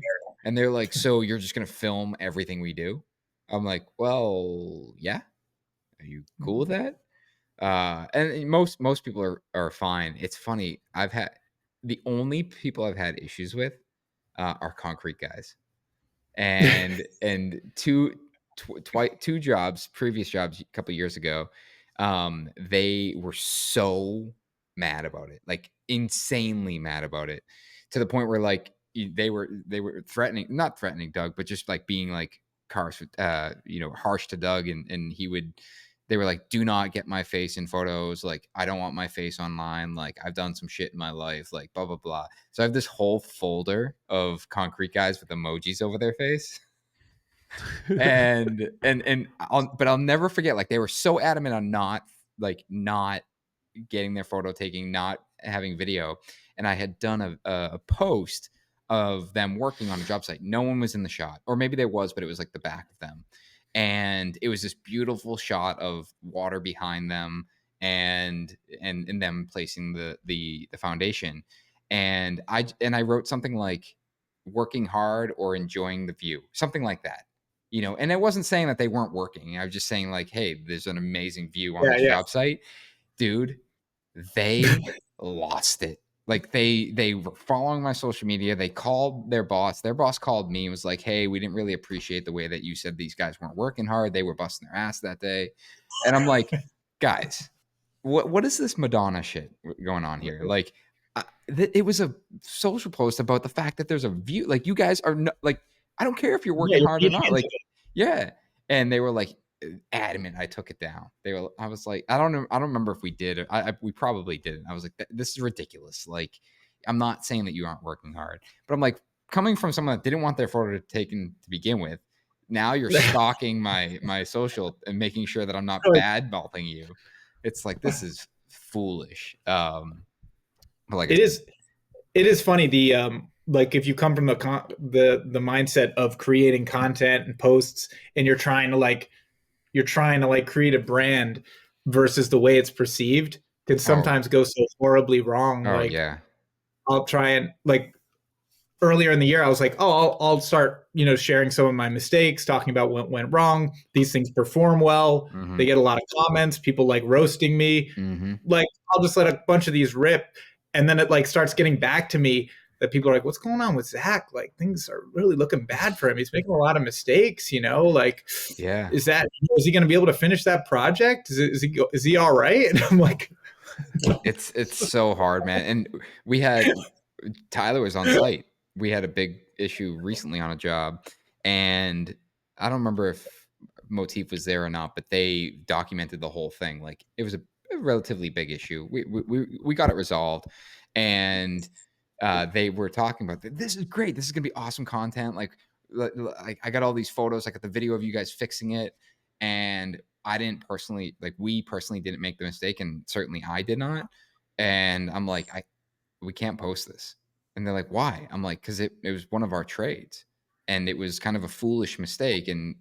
And they're like, so you're just going to film everything we do? I'm like, well, yeah. Are you cool with that? And most people are fine. It's funny. The only people I've had issues with are concrete guys. And two previous jobs a couple years ago, they were so mad about it, like insanely mad about it, to the point where like they were threatening, not threatening Doug, but just like being like harsh to Doug, and they were like, do not get my face in photos. Like, I don't want my face online. Like, I've done some shit in my life, like blah, blah, blah. So I have this whole folder of concrete guys with emojis over their face. But I'll never forget, like, they were so adamant on not getting their photo taking, not having video. And I had done a post of them working on a job site. No one was in the shot, or maybe there was, but it was like the back of them. And it was this beautiful shot of water behind them and them placing the foundation. And I wrote something like working hard or enjoying the view, something like that. And it wasn't saying that they weren't working. I was just saying like, hey, there's an amazing view on this job site. Dude, they lost it. Like they were following my social media. They called their boss. Their boss called me and was like, hey, we didn't really appreciate the way that you said these guys weren't working hard. They were busting their ass that day. And I'm like, guys, what is this Madonna shit going on here? Like, it was a social post about the fact that there's a view. Like, you guys are like, I don't care if you're working hard or not. Like, yeah. And they were like adamant I took it down. I was like, I don't know. I don't remember if we did. We probably didn't. I was like, this is ridiculous. Like, I'm not saying that you aren't working hard, but I'm like, coming from someone that didn't want their photo taken to begin with, now you're stalking my social and making sure that I'm not bad mouthing you. It's like, this is foolish. But like, it is funny. Like if you come from the mindset of creating content and posts, and you're trying to create a brand versus the way it's perceived, can sometimes go so horribly wrong. Oh, like, yeah. I'll try and like earlier in the year, I was like, oh, I'll start, sharing some of my mistakes, talking about what went wrong. These things perform well. Mm-hmm. They get a lot of comments. People like roasting me. Mm-hmm. Like, I'll just let a bunch of these rip. And then it like starts getting back to me that people are like, what's going on with Zach? Like, things are really looking bad for him. He's making a lot of mistakes, like, yeah. Is he going to be able to finish that project? Is he all right? And I'm like, it's so hard, man. And Tyler was on site. We had a big issue recently on a job, and I don't remember if Motif was there or not, but they documented the whole thing. Like, it was a relatively big issue. We got it resolved, and they were talking about this is great. This is gonna be awesome content. Like I got all these photos. I got the video of you guys fixing it, and we personally didn't make the mistake, and certainly I did not. And I'm like, we can't post this. And they're like, why? I'm like, because it was one of our trades, and it was kind of a foolish mistake, and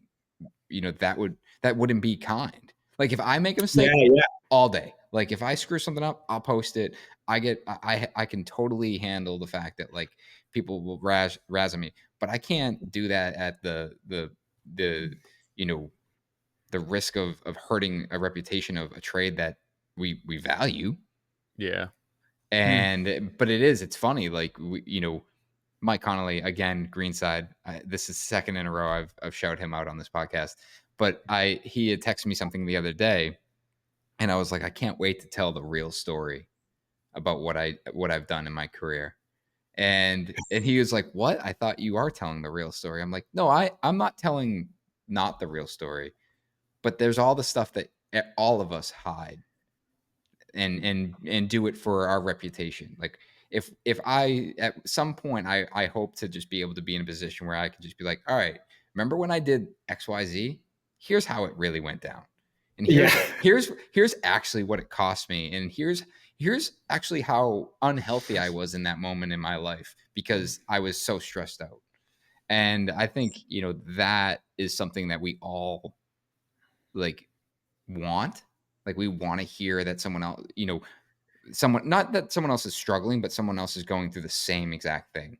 that wouldn't be kind. Like if I make a mistake all day, like if I screw something up, I'll post it. I can totally handle the fact that like people will razz at me, but I can't do that at the the risk of hurting a reputation of a trade that we value. Yeah. But it's funny. Like Mike Connolly, again, Greenside. This is second in a row I've shouted him out on this podcast. But he had texted me something the other day, and I was like, I can't wait to tell the real story about what I've done in my career. And he was like, "What? I thought you are telling the real story." I'm like, "No, I'm not telling not the real story, but there's all the stuff that all of us hide and do it for our reputation. Like if I at some point I hope to just be able to be in a position where I can just be like, all right, remember when I did XYZ? Here's how it really went down. And here's actually what it cost me. And here's actually how unhealthy I was in that moment in my life because I was so stressed out. And I think, that is something that we all like want. Like we want to hear that someone else, not that someone else is struggling, but someone else is going through the same exact thing.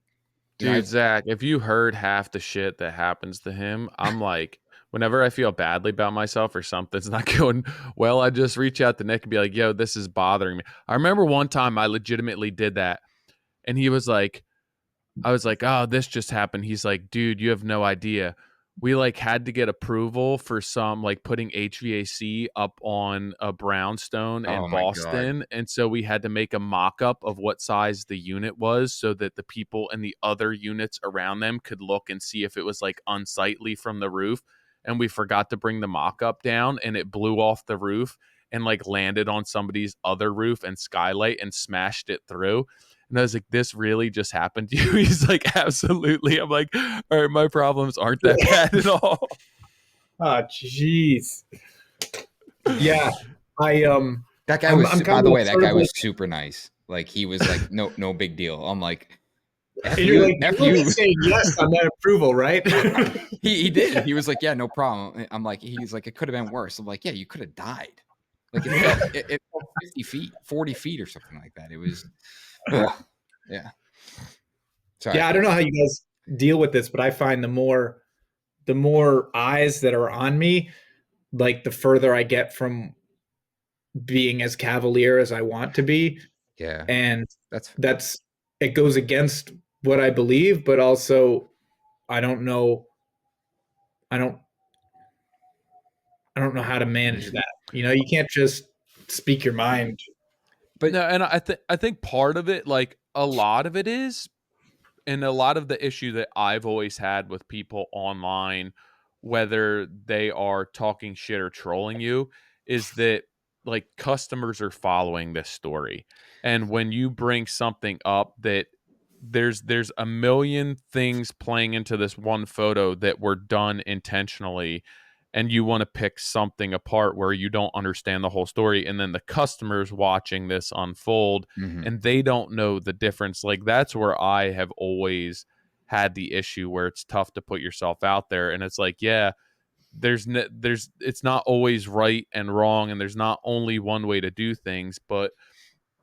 Dude, Zach, if you heard half the shit that happens to him, I'm like, whenever I feel badly about myself or something's not going well, I just reach out to Nick and be like, yo, this is bothering me. I remember one time I legitimately did that. And he was like, I was like, oh, this just happened. He's like, dude, you have no idea. We like had to get approval for some like putting HVAC up on a brownstone in Boston. And so we had to make a mock-up of what size the unit was so that the people in the other units around them could look and see if it was like unsightly from the roof. And we forgot to bring the mock-up down and it blew off the roof and like landed on somebody's other roof and skylight and smashed it through. And I was like, this really just happened to you? He's like, absolutely. I'm like, all right, my problems aren't that bad at all. Oh, jeez. Yeah. That guy was, by the way, that guy was super nice. Like he was like, no big deal. I'm like, you're saying yes on that approval, right? he did. He was like, yeah, no problem. I'm like, he's like, it could have been worse. I'm like, yeah, you could have died. Like it fell 50 feet, 40 feet or something like that. It was, yeah. Sorry. Yeah, I don't know how you guys deal with this, but I find the more eyes that are on me, like the further I get from being as cavalier as I want to be. Yeah. And that's it goes against what I believe, but also I don't know how to manage that. You can't just speak your mind. But no, and I think part of it, like a lot of it is, and a lot of the issue that I've always had with people online, whether they are talking shit or trolling you, is that like customers are following this story. And when you bring something up that there's a million things playing into this one photo that were done intentionally, and you want to pick something apart where you don't understand the whole story, and then the customer's watching this unfold and they don't know the difference. Like that's where I have always had the issue, where it's tough to put yourself out there. And it's like, yeah, it's not always right and wrong, and there's not only one way to do things, but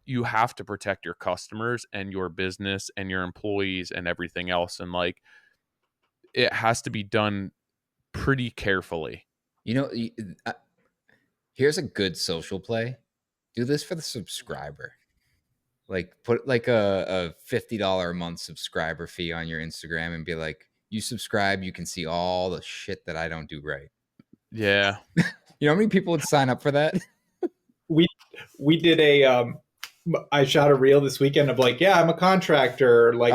you have to protect your customers and your business and your employees and everything else. And like, it has to be done pretty carefully. Here's a good social play. Do this for the subscriber. Like put like a $50 a month subscriber fee on your Instagram and be like, you subscribe, you can see all the shit that I don't do right. Yeah. You know how many people would sign up for that? We did I shot a reel this weekend of like, yeah, I'm a contractor, like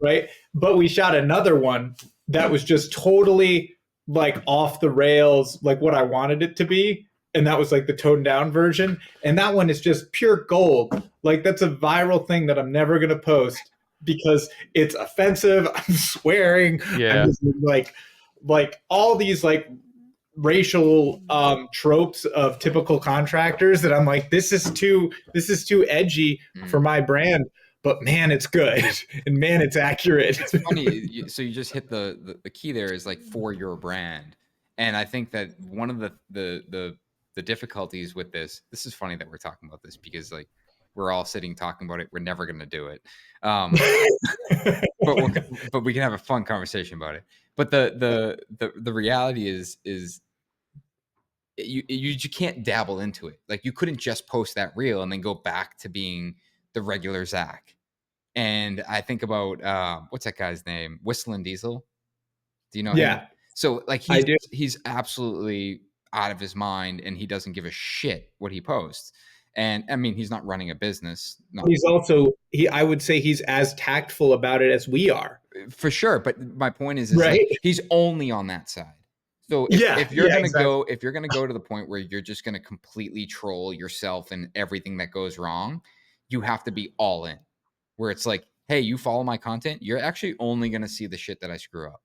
right. But we shot another one that was just totally like off the rails, like what I wanted it to be. And that was like the toned down version. And that one is just pure gold. Like that's a viral thing that I'm never going to post because it's offensive. I'm swearing. Yeah. I'm just like all these like racial tropes of typical contractors that I'm like, this is too edgy for my brand. but man, it's good, and man, it's accurate. It's funny. So you just hit the key there is like for your brand, and I think that one of the difficulties with this is funny that we're talking about this because like we're all sitting talking about it. We're never going to do it, but we can have a fun conversation about it. But the reality is you can't dabble into it. Like you couldn't just post that reel and then go back to being the regular Zach. And I think about what's that guy's name? Whistling Diesel. Do you know him? Yeah, So like I do. he's absolutely out of his mind and he doesn't give a shit what he posts. And I mean, he's not running a business. He's also I would say he's as tactful about it as we are. For sure. But my point is Right? like he's only on that side. So if you're gonna exactly. if you're gonna go to the point where you're just gonna completely troll yourself and everything that goes wrong, you have to be all in. Where it's like, hey, you follow my content, you're actually only gonna see the shit that I screw up.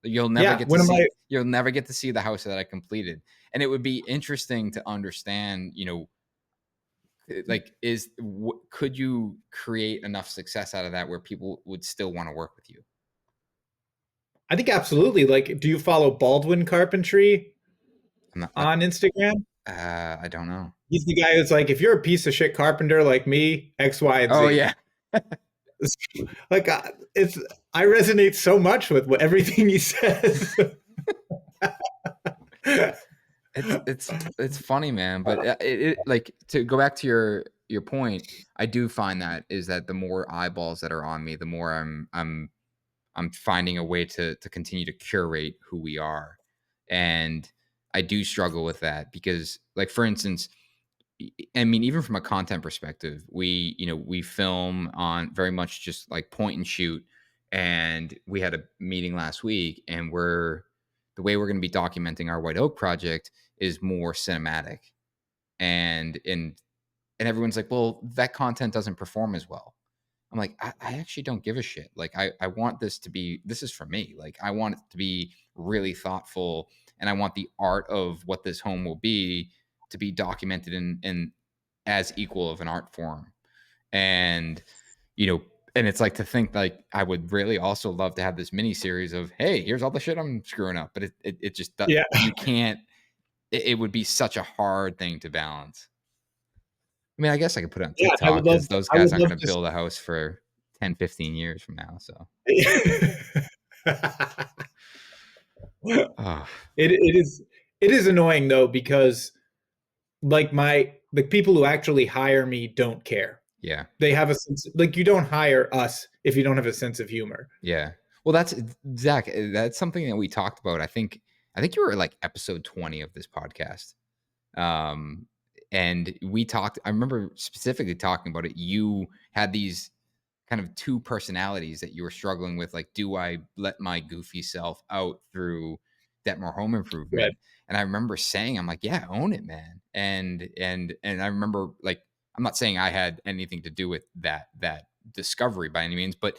You'll never Yeah, get to see you'll never get to see the house that I completed. And it would be interesting to understand, like could you create enough success out of that where people would still want to work with you? I think absolutely. Like, do you follow Baldwin Carpentry on Instagram? I don't know. He's the guy who's like, if you're a piece of shit carpenter like me, X, Y, and Z. Oh yeah. Like I resonate so much with everything he says. It's funny, man. But it like to go back to your point, I do find that is that the more eyeballs that are on me, the more I'm finding a way to continue to curate who we are, and I do struggle with that because, like for instance, I mean, even from a content perspective, we film on very much just like point and shoot. And we had a meeting last week, and the way we're going to be documenting our White Oak project is more cinematic. And everyone's like, well, that content doesn't perform as well. I'm like, I actually don't give a shit. Like, I want this is for me. Like, I want it to be really thoughtful, and I want the art of what this home will be to be documented in as equal of an art form. And, and it's like to think like I would really also love to have this mini series of, hey, here's all the shit I'm screwing up. But it just, you can't, it would be such a hard thing to balance. I mean, I guess I could put it on TikTok because those guys aren't going to build a house for 10, 15 years from now. So it is annoying though, because like the people who actually hire me don't care. Yeah. They have a sense, like you don't hire us if you don't have a sense of humor. Yeah. Well, that's Zach. That's something that we talked about. I think you were like episode 20 of this podcast. And we talked, I remember specifically talking about it. You had these kind of two personalities that you were struggling with. Like, do I let my goofy self out through Dettmore Home Improvement? Right. And I remember saying, I'm like, yeah, own it, man. And I remember, like, I'm not saying I had anything to do with that discovery by any means, but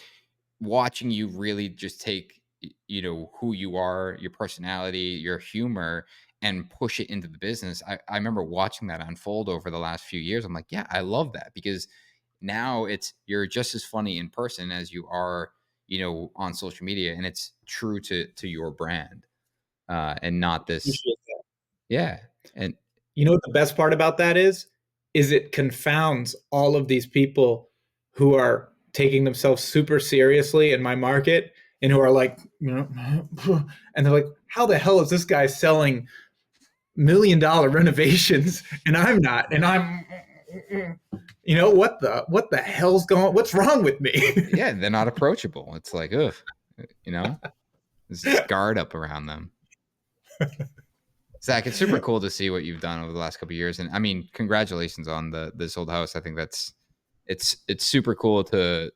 watching you really just take, who you are, your personality, your humor, and push it into the business. I remember watching that unfold over the last few years. I'm like, yeah, I love that, because now you're just as funny in person as you are, on social media, and it's true to your brand, and not this. Yeah. And you know what the best part about that is it confounds all of these people who are taking themselves super seriously in my market and who are like, and they're like, how the hell is this guy selling $1 million renovations and I'm not? And I'm, what the hell's what's wrong with me? Yeah, they're not approachable. It's like, ugh, there's this guard up around them. Zach, it's super cool to see what you've done over the last couple of years. And I mean, congratulations on this old house. I think it's super cool to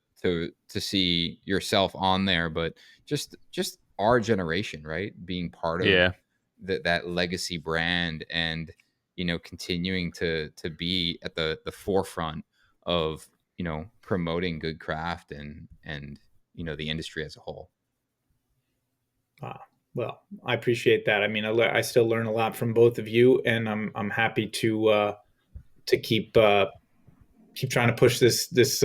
see yourself on there, but just our generation, right? Being part of that legacy brand, and, continuing to be at the forefront of, promoting good craft and, the industry as a whole. Well, I appreciate that. I mean, I still learn a lot from both of you, and I'm happy to keep trying to push this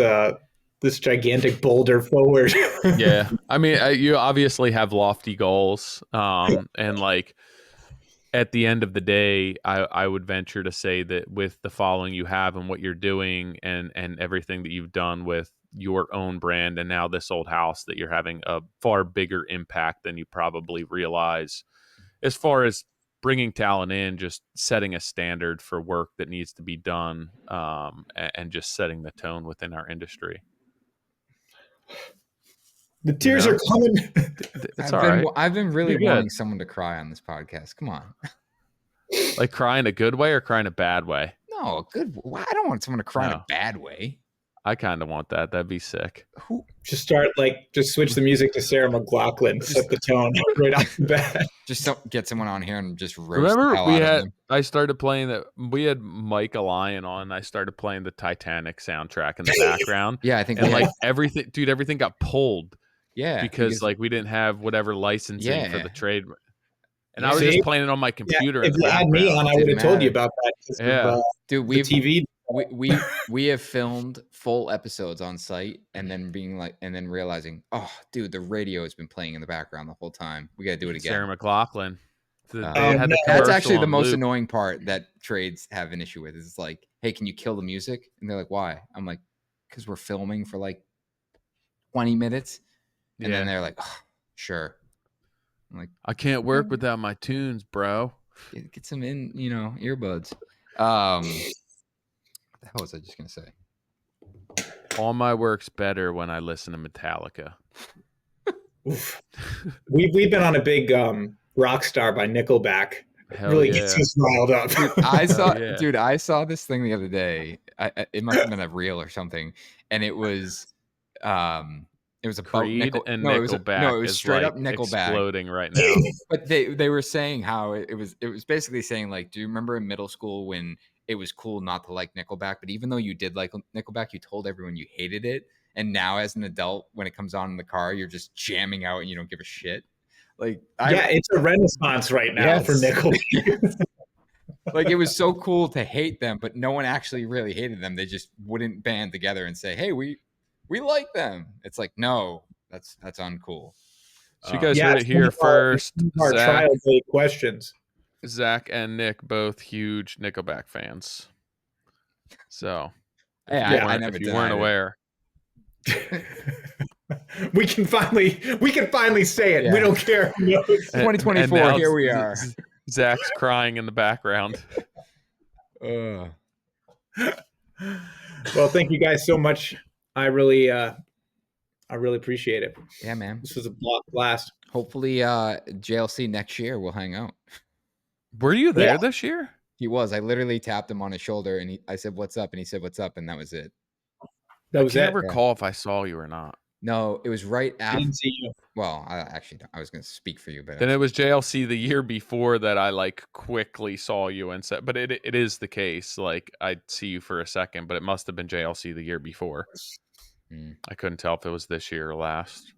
this gigantic boulder forward. Yeah. I mean, you obviously have lofty goals. And like at the end of the day, I would venture to say that with the following you have and what you're doing and everything that you've done with your own brand and now this old house, that you're having a far bigger impact than you probably realize as far as bringing talent in, just setting a standard for work that needs to be done, and just setting the tone within our industry. The tears are coming. It's all right. I've been really wanting someone to cry on this podcast. Come on. Like crying a good way or crying a bad way? No, a good. I don't want someone to cry in a bad way. I kind of want that. That'd be sick. Just switch the music to Sarah McLachlan. Set the tone right off the bat. Just get someone on here and just roast the hell out of them. I started playing that. We had Mike Allion on. And I started playing the Titanic soundtrack in the background. Yeah, I think. And like everything got pulled. Yeah, because like we didn't have whatever licensing for the trade. And I was See? just playing it on my computer. If you had me on, I would have told you about that. Yeah, dude, we have filmed full episodes on site, and then realizing, oh, dude, the radio has been playing in the background the whole time. We got to do it again. Sarah McLachlan. That's actually the most annoying part that trades have an issue with. Is it's like, hey, can you kill the music? And they're like, why? I'm like, because we're filming for like 20 minutes, and then they're like, oh, sure. I'm like, I can't work without my tunes, bro. Get some earbuds. What the hell was I just gonna say? All my work's better when I listen to Metallica. We've been on a big Rockstar by Nickelback. Hell really gets us riled up. Dude, I saw this thing the other day. It must have been a reel or something, and it was about Creed and Nickelback. No, it was straight up Nickelback exploding right now. But they were saying how it was basically saying, like, do you remember in middle school when it was cool not to like Nickelback, but even though you did like Nickelback, you told everyone you hated it, and now as an adult, when it comes on in the car, you're just jamming out and you don't give a shit. Like, it's a renaissance right now for Nickelback. Like, it was so cool to hate them, but no one actually really hated them. They just wouldn't band together and say, hey, we like them. It's like, no, that's uncool. So you guys heard it here first. Our trial date questions. Zach and Nick, both huge Nickelback fans. So, if you weren't aware, we can finally say it. Yeah. We don't care. 2024. Here we are. Zach's crying in the background. Well, thank you guys so much. I really appreciate it. Yeah, man. This was a blast. Hopefully, JLC next year we'll hang out. Were you there this year? He was. I literally tapped him on his shoulder and I said, "What's up?" And he said, "What's up?" And that was it. I can't recall if I saw you or not. No, it was right after. I didn't see you. Well, I was going to speak for you, but then it was JLC the year before that I like quickly saw you and said, but it is the case. Like, I'd see you for a second, but it must have been JLC the year before. I couldn't tell if it was this year or last.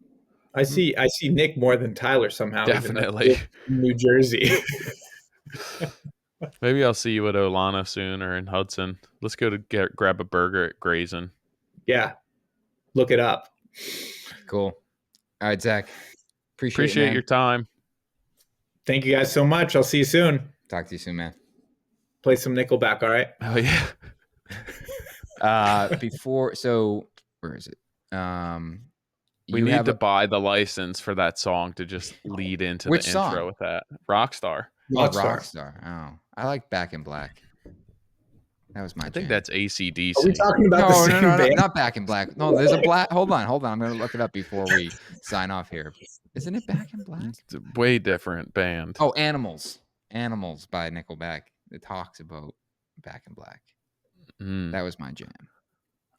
I see Nick more than Tyler somehow. Definitely. New Jersey. Maybe I'll see you at Olana soon or in Hudson. Let's go to grab a burger at Grayson. Yeah. Look it up. Cool. All right, Zach. Appreciate your time. Thank you guys so much. I'll see you soon. Talk to you soon, man. Play some Nickelback, all right? Oh, yeah. Where is it? We need to buy the license for that song to just lead into the intro with that. Rockstar. Rockstar. Oh, I like Back in Black. That was my jam. I think that's AC/DC. Are we talking about no, not Back in Black. No, there's a black. Hold on. I'm going to look it up before we sign off here. Isn't it Back in Black? It's a way different band. Oh, Animals by Nickelback. It talks about Back in Black. That was my jam.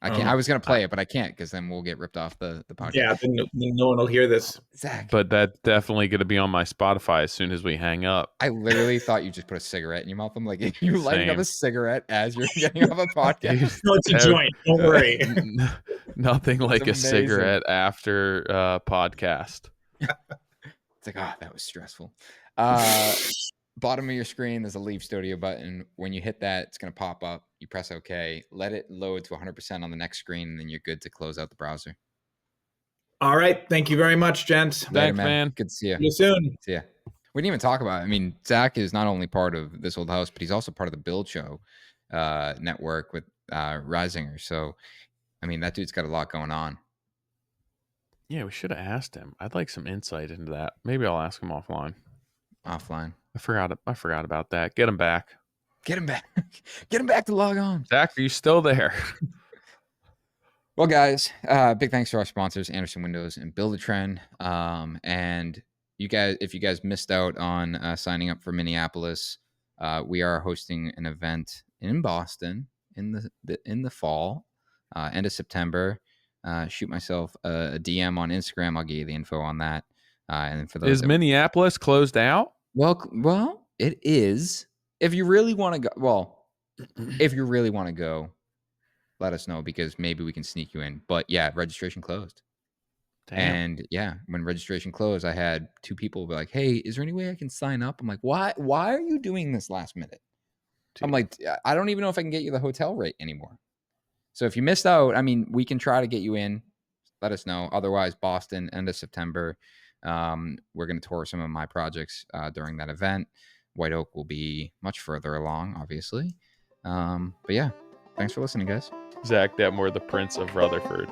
I can't. I was gonna play it, but I can't because then we'll get ripped off the podcast. Yeah, then no one will hear this. Zach. But that's definitely gonna be on my Spotify as soon as we hang up. I literally thought you just put a cigarette in your mouth. I'm like, you lighting up a cigarette as you're getting off a podcast. No, it's a joint. Don't worry. Nothing like a cigarette after podcast. It's like, that was stressful. Bottom of your screen, there's a Leave Studio button. When you hit that, it's gonna pop up. You press OK, let it load to 100% on the next screen, and then you're good to close out the browser. All right. Thank you very much, gents. Thanks, man. Good to see you. See you soon. See ya. We didn't even talk about it. I mean, Zach is not only part of This Old House, but he's also part of the Build Show network with Risinger. So, I mean, that dude's got a lot going on. Yeah, we should have asked him. I'd like some insight into that. Maybe I'll ask him offline. Offline. I forgot about that. Get him back. Get him back. Get him back to log on. Zach, are you still there? Well, guys, big thanks to our sponsors, Andersen Windows and Buildertrend. And you guys, if you guys missed out on signing up for Minneapolis, we are hosting an event in Boston in the fall, end of September. Shoot myself a DM on Instagram. I'll get you the info on that. And for those, is Minneapolis closed out? Well, it is. If you really want to go, let us know, because maybe we can sneak you in. But yeah, registration closed. Damn. And yeah, when registration closed, I had 2 people be like, "Hey, is there any way I can sign up?" I'm like, "Why are you doing this last minute?" Dude. I'm like, "I don't even know if I can get you the hotel rate anymore." So if you missed out, I mean, we can try to get you in. Let us know. Otherwise, Boston, end of September. We're going to tour some of my projects during that event. White Oak will be much further along, obviously. But yeah, thanks for listening, guys. Zach Dettmore, the Prince of Rutherford.